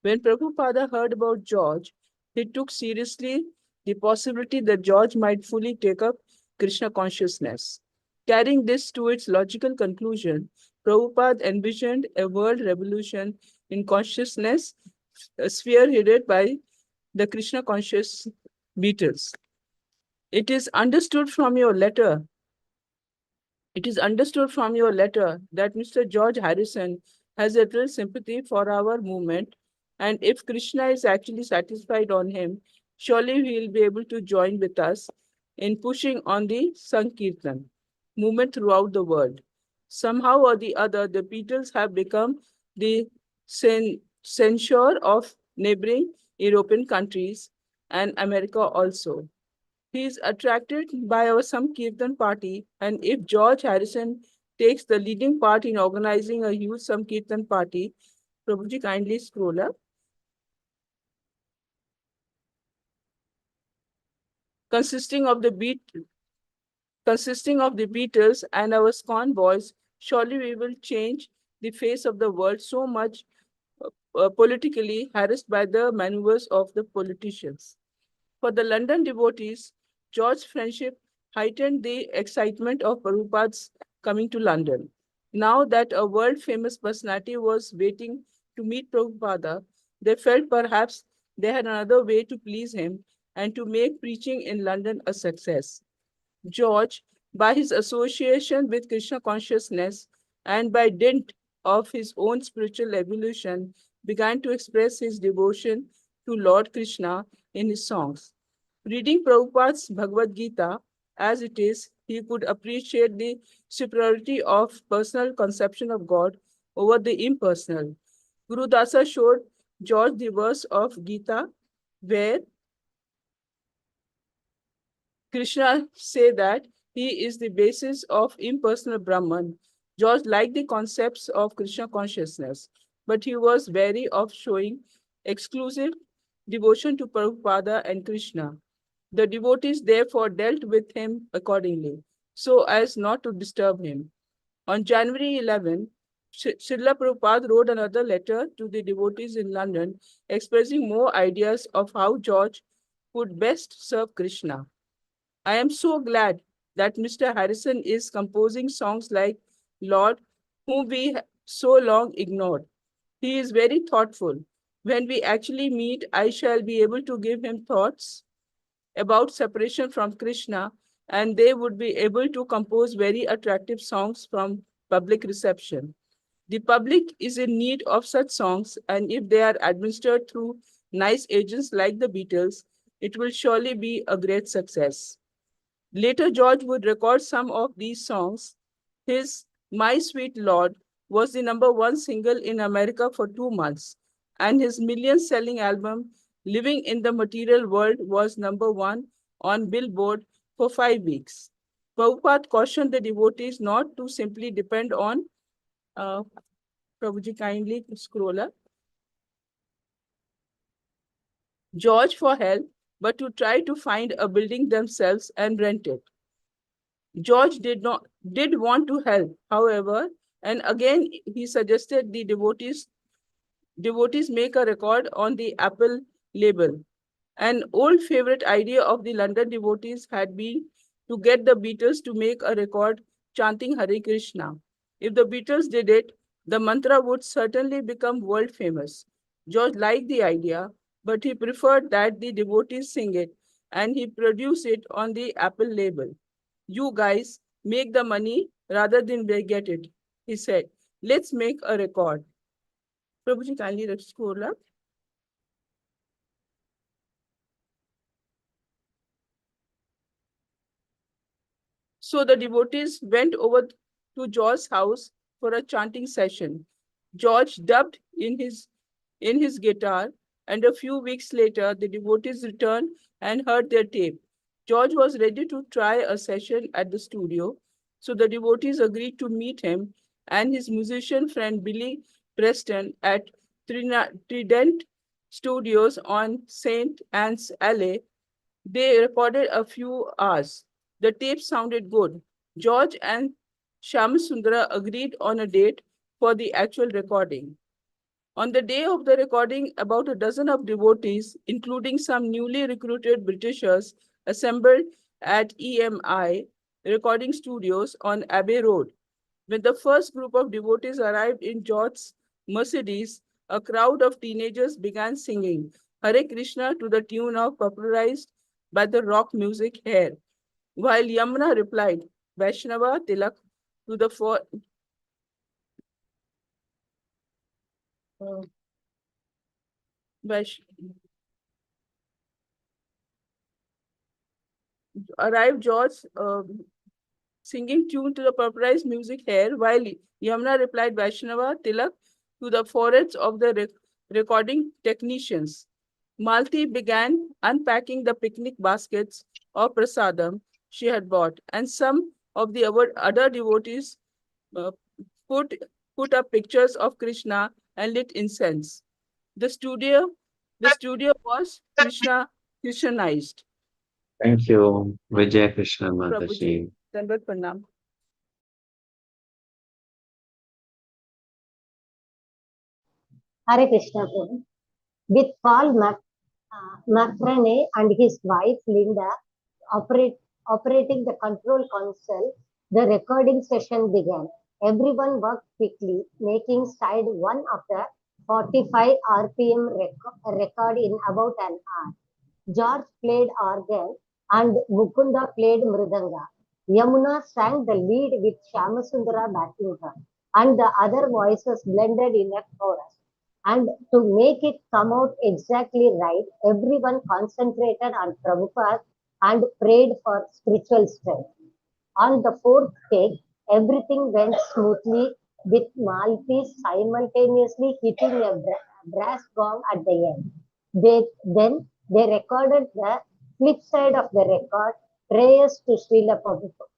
When Prabhupada heard about George, he took seriously the possibility that George might fully take up Krishna consciousness. Carrying this to its logical conclusion, Prabhupada envisioned a world revolution in consciousness spearheaded by the Krishna conscious Beatles. It is understood from your letter that Mr. George Harrison has a real sympathy for our movement, and if Krishna is actually satisfied on him, surely he will be able to join with us in pushing on the Sankirtan movement throughout the world. Somehow or the other, the Beatles have become the censure of neighboring European countries and America also. He is attracted by our Sankirtan party, and if George Harrison takes the leading part in organizing a huge Sankirtan party, Prabhuji kindly scroll up. Consisting of the Beatles and our iskcon boys, surely we will change the face of the world so much politically harassed by the maneuvers of the politicians. For the London devotees, George's friendship heightened the excitement of Prabhupada's coming to London. Now that a world-famous personality was waiting to meet Prabhupada, they felt perhaps they had another way to please him and to make preaching in London a success. George, by his association with Krishna consciousness and by dint of his own spiritual evolution, began to express his devotion to Lord Krishna in his songs. Reading Prabhupada's Bhagavad Gita as it is, he could appreciate the superiority of personal conception of God over the impersonal. Guru Dasa showed George the verse of Gita where Krishna say that he is the basis of impersonal Brahman. George liked the concepts of Krishna consciousness, but he was wary of showing exclusive devotion to Prabhupada and Krishna. The devotees therefore dealt with him accordingly, so as not to disturb him. On January 11, Srila Prabhupada wrote another letter to the devotees in London, expressing more ideas of how George could best serve Krishna. I am so glad that Mr. Harrison is composing songs like Lord, whom we so long ignored. He is very thoughtful. When we actually meet, I shall be able to give him thoughts about separation from Krishna, and they would be able to compose very attractive songs from public reception. The public is in need of such songs, and if they are administered through nice agents like the Beatles, it will surely be a great success. Later, George would record some of these songs. His My Sweet Lord was the #1 single in America for 2 months, and his million-selling album, Living in the Material World, was #1 on Billboard for 5 weeks. Prabhupada cautioned the devotees not to simply depend on, Prabhuji, kindly scroll up, George for help, but to try to find a building themselves and rent it. George did want to help, however, and again he suggested the devotees make a record on the Apple label. An old favorite idea of the London devotees had been to get the Beatles to make a record chanting Hare Krishna. If the Beatles did it, the mantra would certainly become world famous. George liked the idea, but he preferred that the devotees sing it, and he produced it on the Apple label. You guys make the money rather than they get it, he said. Let's make a record. Prabhuji, kindly scroll up. So the devotees went over to George's house for a chanting session. George dubbed in his guitar, and a few weeks later, the devotees returned and heard their tape. George was ready to try a session at the studio, so the devotees agreed to meet him and his musician friend Billy Preston at Trident Studios on St. Anne's Alley. They recorded a few hours. The tape sounded good. George and Shyamasundara agreed on a date for the actual recording. On the day of the recording, about a dozen of devotees, including some newly recruited Britishers, assembled at EMI recording studios on Abbey Road. When the first group of devotees arrived in George's Mercedes, a crowd of teenagers began singing Hare Krishna to the tune of popularized by the rock music Hair, while Yamuna replied Vaishnava Tilak to the arrived George singing tune to the popularized music Hair, while Yamuna replied Vaishnava Tilak to the foreheads of the recording technicians. Malti began unpacking the picnic baskets of prasadam she had bought, and some of the other devotees put up pictures of Krishna and lit incense. The studio was Christianized. Thank you, Vijay Krishna Prabhuji, Mataji. Dandavat Pranam. Hare Krishna Prabhu. With Paul McCrane and his wife Linda operating the control console, the recording session began. Everyone worked quickly, making side one of the 45 RPM record in about an hour. George played organ and Mukunda played mridanga. Yamuna sang the lead with Shyamasundara backing her, and the other voices blended in a chorus. And to make it come out exactly right, everyone concentrated on Prabhupada and prayed for spiritual strength. On the fourth take, everything went smoothly with Malti simultaneously hitting a brass gong at the end. Then they recorded the flip side of the record, prayers to Srila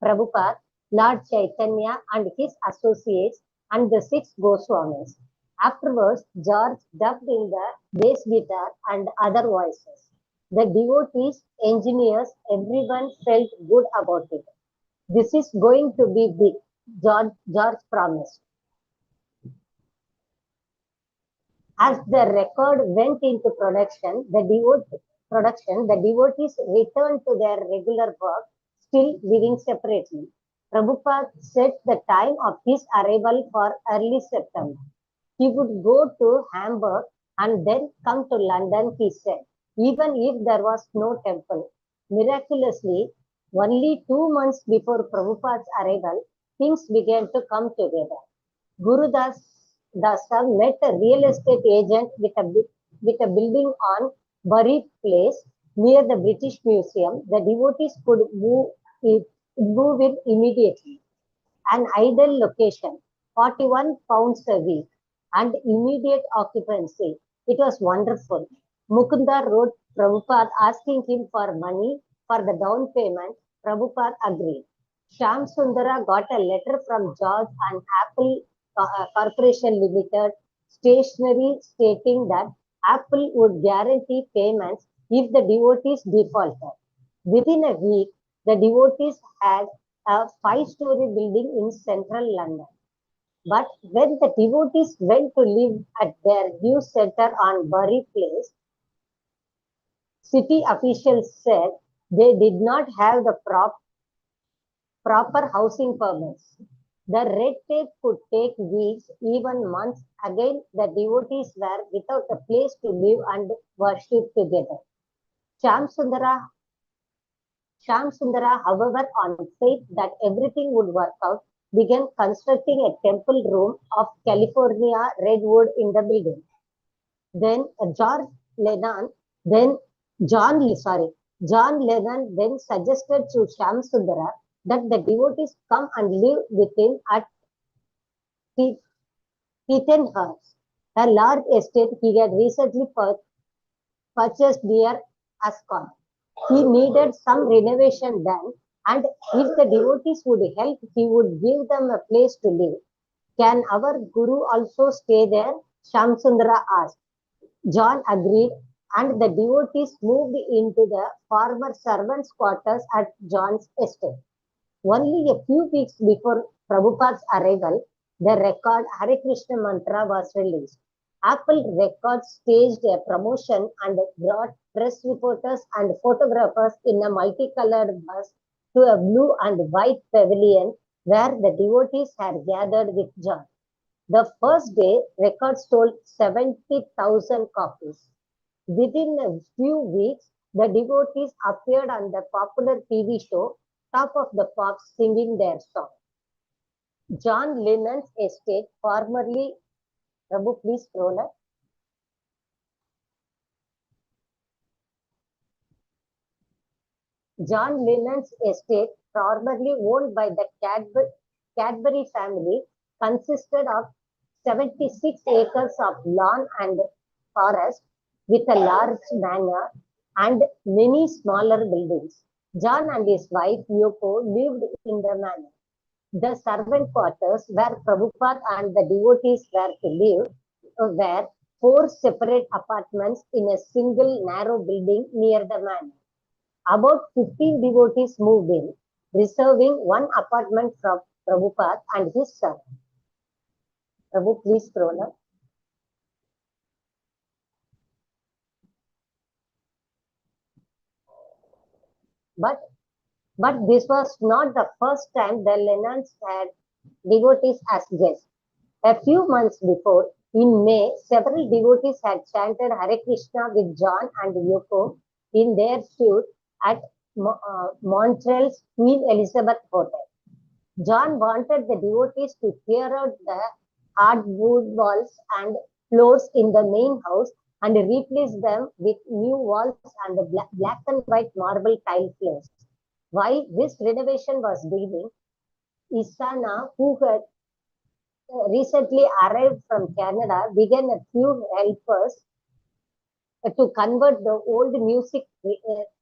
Prabhupada, Lord Chaitanya and his associates and the 6 Goswamis. Afterwards, George dubbed in the bass guitar and other voices. The devotees, engineers, everyone felt good about it. This is going to be big, George promised. As the record went into production, the devotees returned to their regular work, still living separately. Prabhupada set the time of his arrival for early September. He would go to Hamburg and then come to London, he said, even if there was no temple. Miraculously, only 2 months before Prabhupada's arrival, things began to come together. Guru Dasa met a real estate agent with a building on Bury Place near the British Museum. The devotees could move in immediately. An ideal location. 41 pounds a week, and immediate occupancy. It was wonderful. Mukunda wrote Prabhupada asking him for money for the down payment. Prabhupada agreed. Shyam Sundara got a letter from George and Apple Corporation Limited stationery stating that Apple would guarantee payments if the devotees defaulted. Within a week, the devotees had a 5-story building in central London. But when the devotees went to live at their new center on Bury Place, city officials said they did not have the proper housing permits. The red tape could take weeks, even months. Again, the devotees were without a place to live and worship together. Shyam Sundara, however, on faith that everything would work out, began constructing a temple room of California redwood in the building. Then John Lennon then suggested to Shyam Sundara that the devotees come and live with him at Heathenhurst, a large estate he had recently purchased near iskcon. He needed some renovation done, and if the devotees would help, he would give them a place to live. Can our Guru also stay there? Shyam Sundara asked. John agreed, and the devotees moved into the former servants' quarters at John's estate. Only a few weeks before Prabhupada's arrival, the record Hare Krishna Mantra was released. Apple Records staged a promotion and brought press reporters and photographers in a multicolored bus to a blue and white pavilion where the devotees had gathered with John. The first day, Records sold 70,000 copies. Within a few weeks, the devotees appeared on the popular TV show Top of the Pops singing their song. John Lennon's estate, formerly, Prabhu, please scroll up. John Lennon's estate, formerly owned by the Cadbury family, consisted of 76 acres of lawn and forest with a large manor and many smaller buildings. John and his wife Yoko lived in the manor. The servant quarters where Prabhupada and the devotees were to live were 4 separate apartments in a single narrow building near the manor. About 15 devotees moved in, reserving one apartment for Prabhupada and his son. Prabhu, please scroll up. But this was not the first time the Lennons had devotees as guests. A few months before, in May, several devotees had chanted Hare Krishna with John and Yoko in their suite at Montreal's Queen Elizabeth Hotel. John wanted the devotees to clear out the hardwood walls and floors in the main house and replace them with new walls and black and white marble tile floors. While this renovation was beginning, Isana, who had recently arrived from Canada, began a few helpers to convert the old music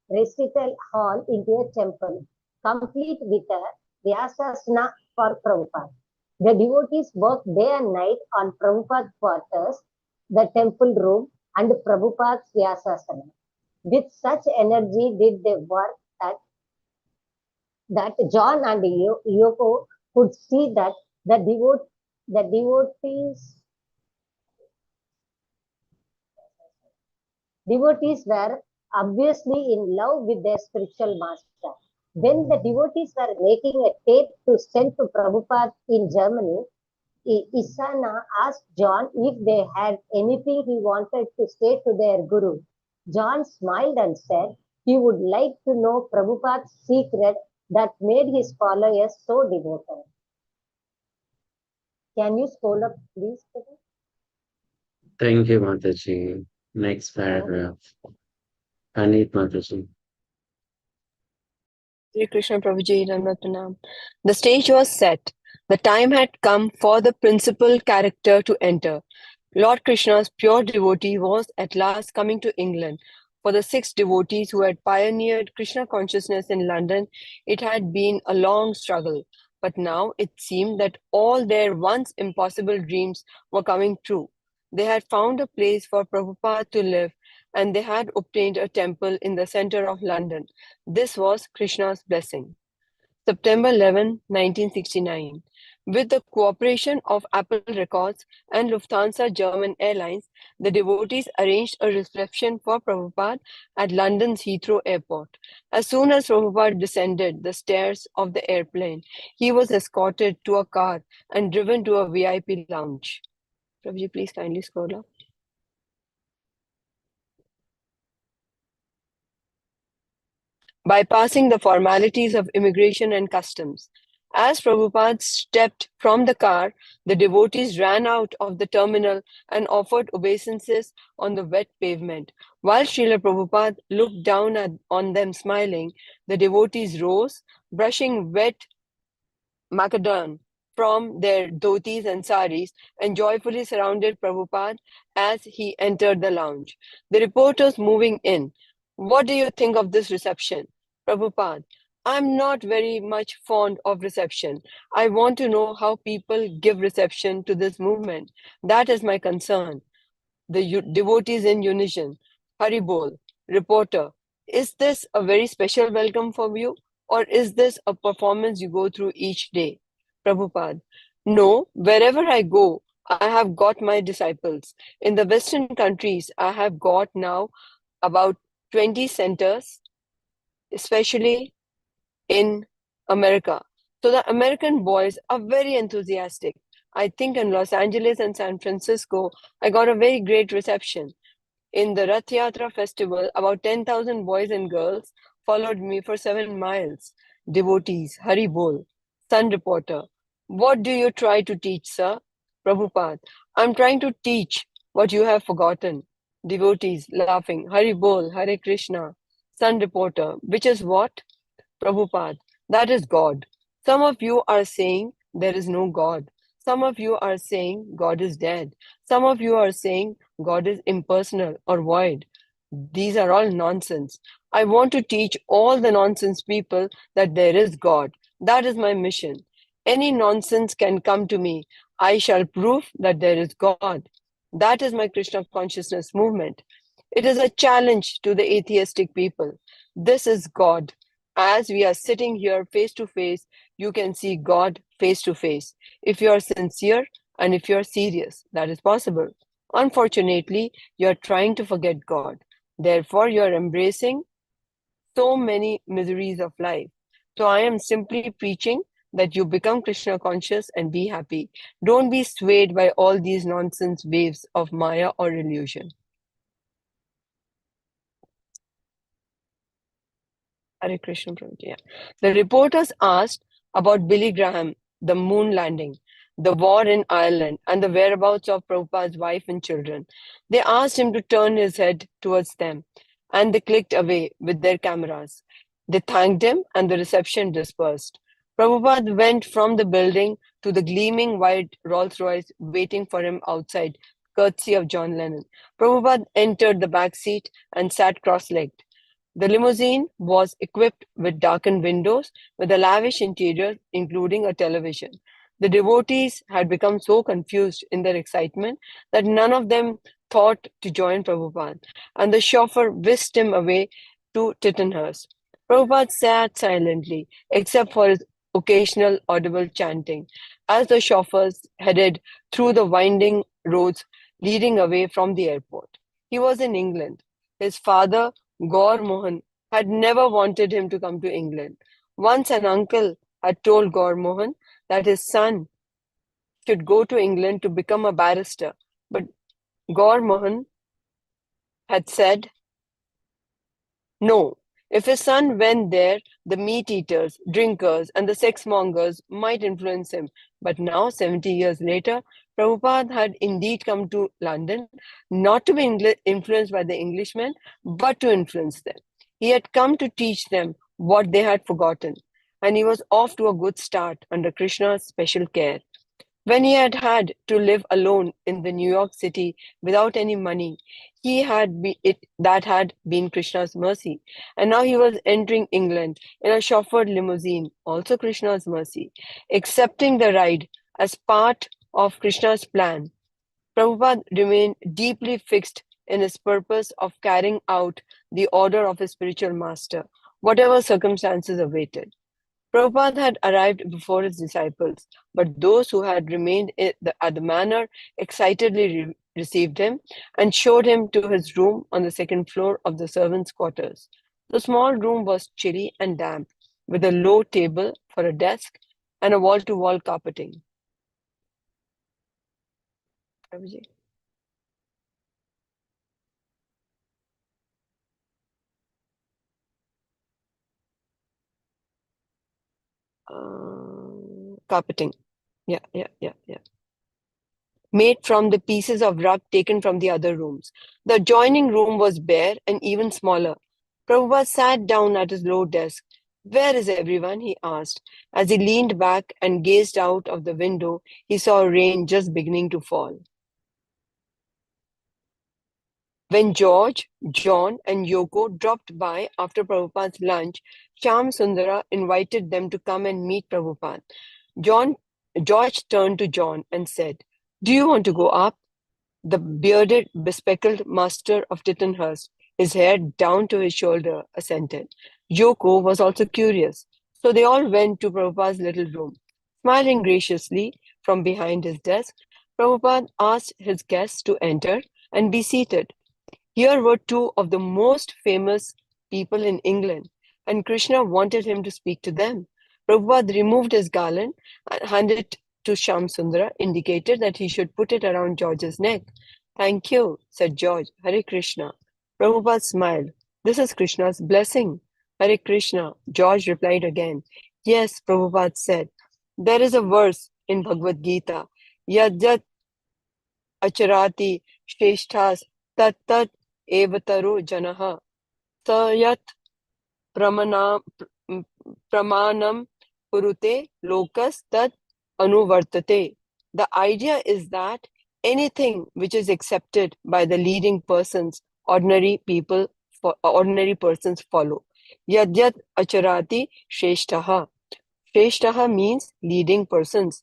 recital hall into a temple, complete with a Vyasasana for Prabhupada. The devotees worked day and night on Prabhupada's quarters, the temple room, and Prabhupada's Vyasasana. With such energy did they work that John and Yoko could see that the devotees were obviously in love with their spiritual master. When the devotees were making a tape to send to Prabhupada in Germany, Isana asked John if they had anything he wanted to say to their guru. John smiled and said he would like to know Prabhupada's secret that made his followers so devoted. Can you scroll up, please? Thank you, Mataji. Next paragraph. Anit Mataji. Hare Krishna Prabhuji, Ranat Pranam. The stage was set. The time had come for the principal character to enter. Lord Krishna's pure devotee was at last coming to England. For the 6 devotees who had pioneered Krishna consciousness in London, it had been a long struggle. But now it seemed that all their once impossible dreams were coming true. They had found a place for Prabhupada to live, and they had obtained a temple in the center of London. This was Krishna's blessing. September 11, 1969. With the cooperation of Apple Records and Lufthansa German Airlines, the devotees arranged a reception for Prabhupada at London's Heathrow Airport. As soon as Prabhupada descended the stairs of the airplane, he was escorted to a car and driven to a VIP lounge. Prabhuji, please kindly scroll up. Bypassing the formalities of immigration and customs. As Prabhupada stepped from the car, the devotees ran out of the terminal and offered obeisances on the wet pavement. While Srila Prabhupada looked down on them smiling, the devotees rose, brushing wet macadam from their dhotis and saris, and joyfully surrounded Prabhupada as he entered the lounge. The reporters moving in. What do you think of this reception? Prabhupada, I'm not very much fond of reception. I want to know how people give reception to this movement. That is my concern. The devotees in unison. Hari Bol. Reporter, is this a very special welcome for you? Or is this a performance you go through each day? Prabhupada, no, wherever I go, I have got my disciples. In the Western countries, I have got now about 20 centers, especially in America. So the American boys are very enthusiastic. I think in Los Angeles and San Francisco, I got a very great reception. In the Rath Yatra festival, about 10,000 boys and girls followed me for 7 miles. Devotees, Hari Bol. Sun reporter, what do you try to teach, sir? Prabhupada, I'm trying to teach what you have forgotten. Devotees, laughing, Hari Bol, Hare Krishna. Sun reporter, which is what? Prabhupada, that is God. Some of you are saying there is no God. Some of you are saying God is dead. Some of you are saying God is impersonal or void. These are all nonsense. I want to teach all the nonsense people that there is God. That is my mission. Any nonsense can come to me. I shall prove that there is God. That is my Krishna consciousness movement. It is a challenge to the atheistic people. This is God. As we are sitting here face to face, you can see God face to face. If you are sincere and if you are serious, that is possible. Unfortunately, you are trying to forget God. Therefore, you are embracing so many miseries of life. So I am simply preaching that you become Krishna conscious and be happy. Don't be swayed by all these nonsense waves of Maya or illusion. Hare Krishna Prabhuji. Yeah. The reporters asked about Billy Graham, the moon landing, the war in Ireland, and the whereabouts of Prabhupada's wife and children. They asked him to turn his head towards them, and they clicked away with their cameras. They thanked him, and the reception dispersed. Prabhupada went from the building to the gleaming white Rolls-Royce waiting for him outside, courtesy of John Lennon. Prabhupada entered the back seat and sat cross-legged. The limousine was equipped with darkened windows with a lavish interior, including a television. The devotees had become so confused in their excitement that none of them thought to join Prabhupada, and the chauffeur whisked him away to Tittenhurst. Prabhupada sat silently, except for his occasional audible chanting, as the chauffeurs headed through the winding roads leading away from the airport. He was in England. His father, Gaur Mohan, had never wanted him to come to England. Once an uncle had told Gaur Mohan that his son should go to England to become a barrister, but Gaur Mohan had said no. If his son went there, the meat eaters, drinkers, and the sex mongers might influence him. But now, 70 years later, Prabhupada had indeed come to London, not to be influenced by the Englishmen, but to influence them. He had come to teach them what they had forgotten. and he was off to a good start under Krishna's special care. When he had had to live alone in the New York City without any money, that had been Krishna's mercy. And now he was entering England in a chauffeured limousine, also Krishna's mercy, accepting the ride as part of Krishna's plan. Prabhupada remained deeply fixed in his purpose of carrying out the order of his spiritual master, whatever circumstances awaited. Prabhupada had arrived before his disciples, but those who had remained at the manor excitedly received him and showed him to his room on the second floor of the servants' quarters. The small room was chilly and damp, with a low table for a desk and a wall-to-wall carpeting. Prabhuji. Carpeting. Yeah. Made from the pieces of rug taken from the other rooms. The adjoining room was bare and even smaller. Prabhupada sat down at his low desk. "Where is everyone?" he asked. As he leaned back and gazed out of the window, he saw rain just beginning to fall. When George, John, and Yoko dropped by after Prabhupada's lunch, Shyam Sundara invited them to come and meet Prabhupada. George turned to John and said, "Do you want to go up?" The bearded, bespectacled master of Tittenhurst, his hair down to his shoulder, assented. Yoko was also curious, so they all went to Prabhupada's little room. Smiling graciously from behind his desk, Prabhupada asked his guests to enter and be seated. Here were two of the most famous people in England, and Krishna wanted him to speak to them. Prabhupada removed his garland and handed it to Shyam Sundara, indicated that he should put it around George's neck. "Thank you," said George. "Hare Krishna." Prabhupada smiled. "This is Krishna's blessing." "Hare Krishna," George replied again. "Yes," Prabhupada said. "There is a verse in Bhagavad Gita, Yajat acharati shreshthas tat tat evataro janaha sayat pramanam purute lokas tat anuvartate." The idea is that anything which is accepted by the leading persons, ordinary persons follow. Yadyat acharati shreshtaha. Shreshtaha means leading persons.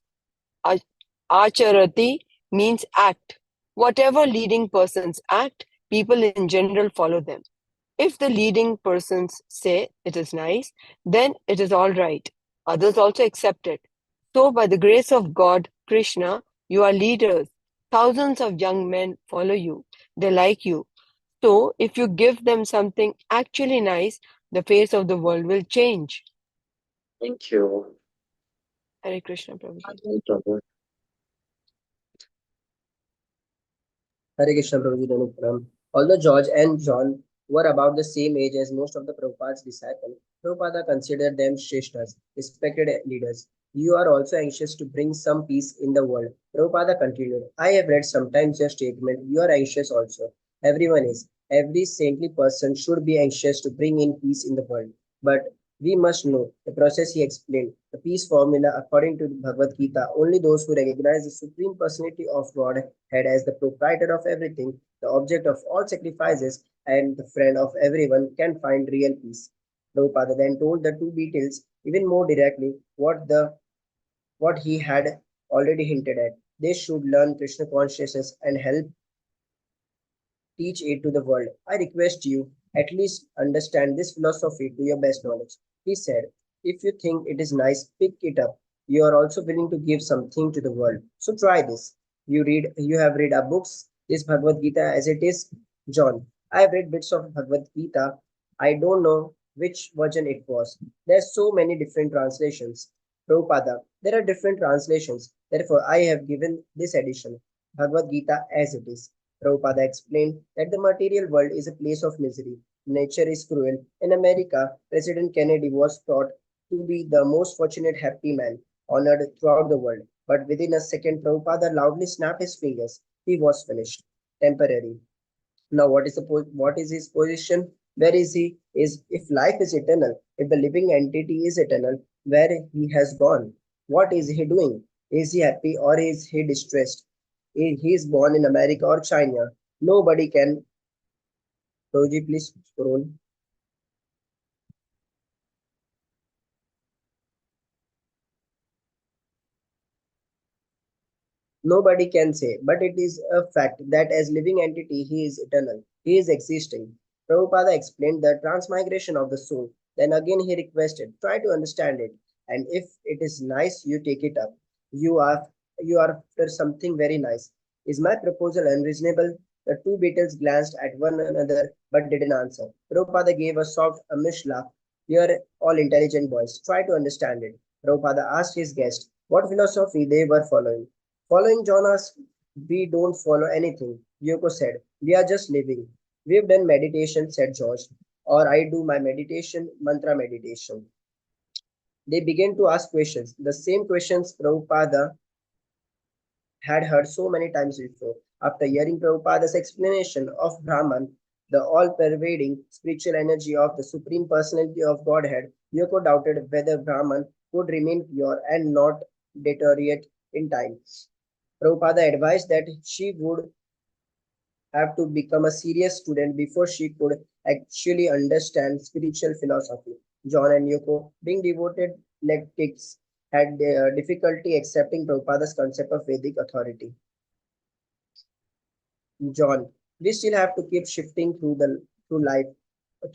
Acharati means act. Whatever leading persons act, people in general follow them. If the leading persons say it is nice, then it is all right. Others also accept it. So, by the grace of God, Krishna, you are leaders. Thousands of young men follow you. They like you. So, if you give them something actually nice, the face of the world will change. Thank you. Hare Krishna, Prabhuji. Prabhu. Hare Krishna Prabhuji Dhanuparam. Although George and John were about the same age as most of the Prabhupada's disciples, Prabhupada considered them Shreshtas, respected leaders. You are also anxious to bring some peace in the world. Prabhupada continued, I have read sometimes your statement, you are anxious also. Everyone is. Every saintly person should be anxious to bring in peace in the world. But we must know the process he explained, the peace formula according to the Bhagavad Gita. Only those who recognize the Supreme Personality of Godhead as the proprietor of everything, the object of all sacrifices, and the friend of everyone can find real peace. Prabhupada then told the two Beatles even more directly what he had already hinted at. They should learn Krishna consciousness and help teach it to the world. I request you at least understand this philosophy to your best knowledge. He said, if you think it is nice, pick it up. You are also willing to give something to the world. So try this. You have read our books, this Bhagavad Gita as it is. John, I have read bits of Bhagavad Gita. I don't know which version it was. There's so many different translations. Prabhupada, there are different translations. Therefore, I have given this edition, Bhagavad Gita as it is. Prabhupada explained that the material world is a place of misery. Nature is cruel. In America, President Kennedy was thought to be the most fortunate happy man, honored throughout the world. But within a second, Prabhupada loudly snapped his fingers. He was finished. Temporary. Now, what is his position? Where is he? Is if life is eternal, if the living entity is eternal, where he has gone. What is he doing? Is he happy or is he distressed? Is he is born in America or China? Nobody can. Roji, please scroll. Nobody can say, but it is a fact that as living entity he is eternal. He is existing. Prabhupada explained the transmigration of the soul. Then again he requested, try to understand it. And if it is nice, you take it up. You are you are after something very nice. Is my proposal unreasonable? The two beetles glanced at one another but didn't answer. Prabhupada gave a soft, amish laugh. You are all intelligent boys. Try to understand it. Prabhupada asked his guest what philosophy they were following. Following Jonas, we don't follow anything, Yoko said. We are just living. We've done meditation, said George, or I do my meditation, mantra meditation. They began to ask questions, the same questions Prabhupada had heard so many times before. After hearing Prabhupada's explanation of Brahman, the all pervading spiritual energy of the Supreme Personality of Godhead, Yoko doubted whether Brahman could remain pure and not deteriorate in time. Prabhupada advised that she would have to become a serious student before she could actually understand spiritual philosophy. John and Yoko, being devoted lectives, had difficulty accepting Prabhupada's concept of Vedic authority. John, we still have to keep shifting through life,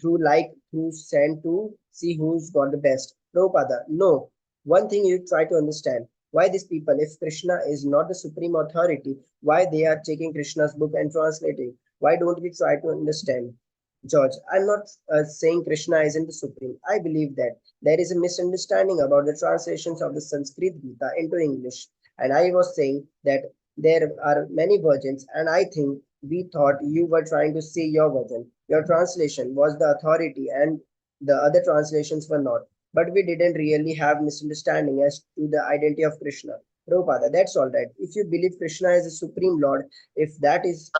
through sand to see who's got the best. Prabhupada, no. One thing you try to understand why these people, if Krishna is not the supreme authority, why they are taking Krishna's book and translating. Why don't we try to understand? George, I'm not saying Krishna isn't the supreme. I believe that there is a misunderstanding about the translations of the Sanskrit Gita into English. And I was saying that there are many versions, and I think we thought you were trying to say your version. Your translation was the authority, and the other translations were not. But we didn't really have misunderstanding as to the identity of Krishna. Prabhupada, that's all right. If you believe Krishna is the supreme Lord, if that is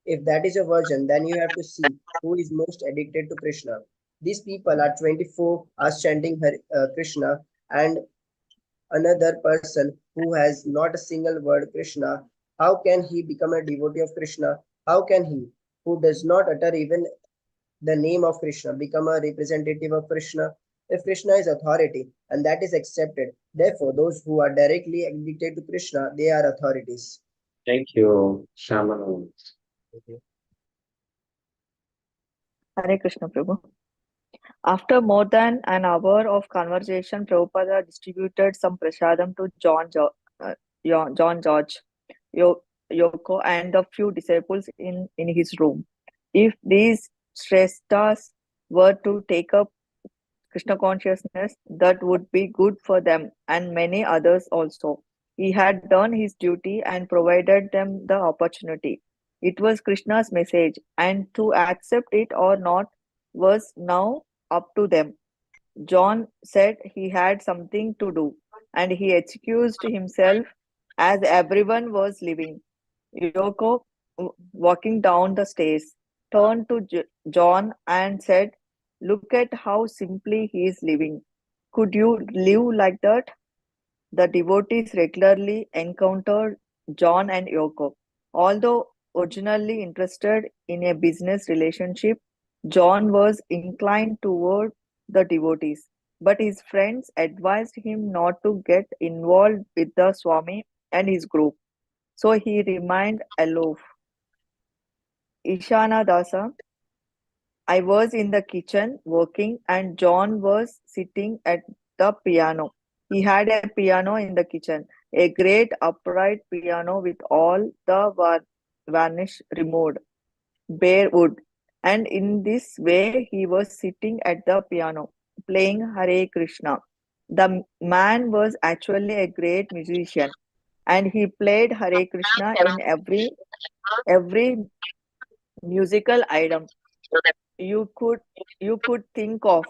If that is a version, then you have to see who is most addicted to Krishna. These people are 24 hours chanting Krishna, and another person who has not a single word Krishna, how can he become a devotee of Krishna? How can he, who does not utter even the name of Krishna, become a representative of Krishna? If Krishna is authority and that is accepted, therefore those who are directly addicted to Krishna, they are authorities. Thank you, Shamanu. Okay. Hare Krishna Prabhu. After more than an hour of conversation, Prabhupada distributed some prasadam to John George, Yoko, and a few disciples in his room. If these Shresthas were to take up Krishna consciousness, that would be good for them and many others also. He had done his duty and provided them the opportunity. It was Krishna's message, and to accept it or not was now up to them. John said he had something to do, and he excused himself as everyone was leaving. Yoko, walking down the stairs, turned to John and said, look at how simply he is living. Could you live like that? The devotees regularly encountered John and Yoko. Although originally interested in a business relationship, John was inclined toward the devotees, but his friends advised him not to get involved with the Swami and his group, so he remained aloof. Ishana Dasa, I was in the kitchen working, and John was sitting at the piano. He had a piano in the kitchen, a great upright piano with all the varnish removed, bare wood. And in this way, he was sitting at the piano, playing Hare Krishna. The man was actually a great musician, and he played Hare Krishna in every musical item you could you could think of,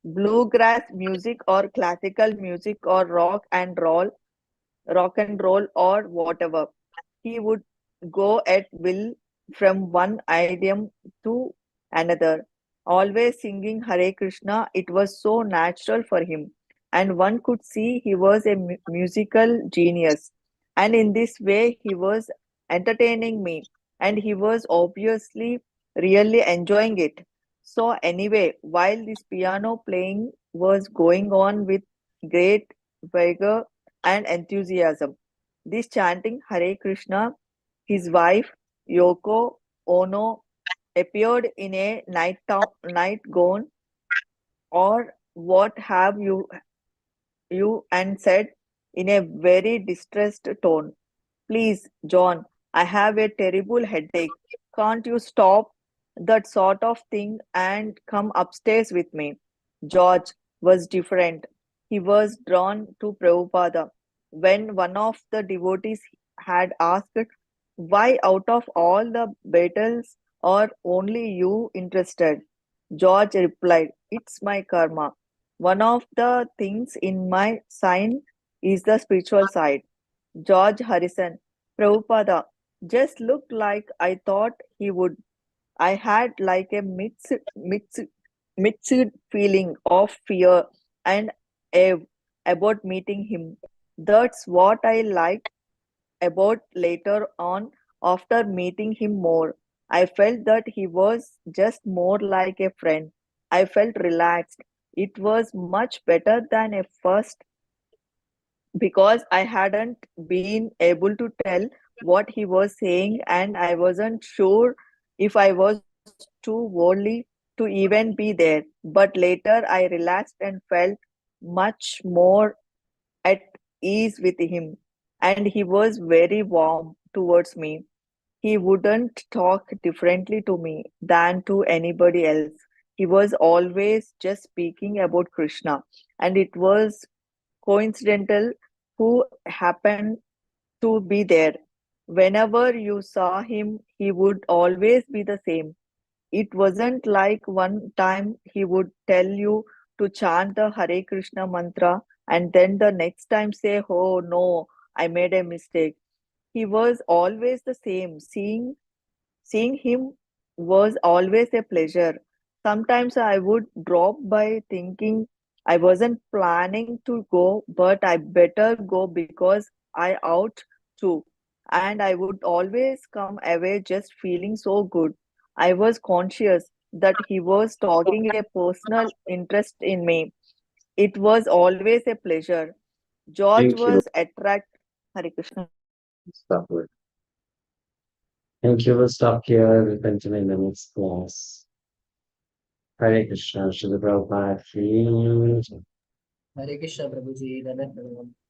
bluegrass music or classical music or rock and roll or whatever. He would go at will from one idiom to another. always singing Hare Krishna. It was so natural for him, and one could see he was a musical genius. And in this way, he was entertaining me, and he was obviously really enjoying it. So, anyway, while this piano playing was going on with great vigor and enthusiasm, this chanting Hare Krishna, his wife Yoko Ono appeared in a nightgown or what have you and said in a very distressed tone, "Please, John, I have a terrible headache. Can't you stop that sort of thing and come upstairs with me?" George was different. He was drawn to Prabhupada. When one of the devotees had asked, "Why out of all the battles are only you interested?" George replied, "It's my karma. One of the things in my sign is the spiritual side." George Harrison, Prabhupada, just looked like I thought he would. I had like a mixed feeling of fear and awe about meeting him. That's what I liked about later on after meeting him more. I felt that he was just more like a friend. I felt relaxed. It was much better than a first because I hadn't been able to tell what he was saying and I wasn't sure if I was too worldly to even be there. But later I relaxed and felt much more at ease with him, and he was very warm towards me. He wouldn't talk differently to me than to anybody else. He was always just speaking about Krishna, and it was coincidental who happened to be there. Whenever you saw him, he would always be the same. It wasn't like one time he would tell you to chant the Hare Krishna mantra and then the next time say, "Oh no, I made a mistake." He was always the same. Seeing him was always a pleasure. Sometimes I would drop by thinking I wasn't planning to go, but I better go because I ought to. And I would always come away just feeling so good. I was conscious that he was talking a personal interest in me. It was always a pleasure. George Thank you. was attract Hare Krishna. Stop it. Thank you. We'll stop here. We'll continue in the next class. Hare Krishna, Srila Prabhupada. Hare Krishna, Prabhuji. Dhanad pranam.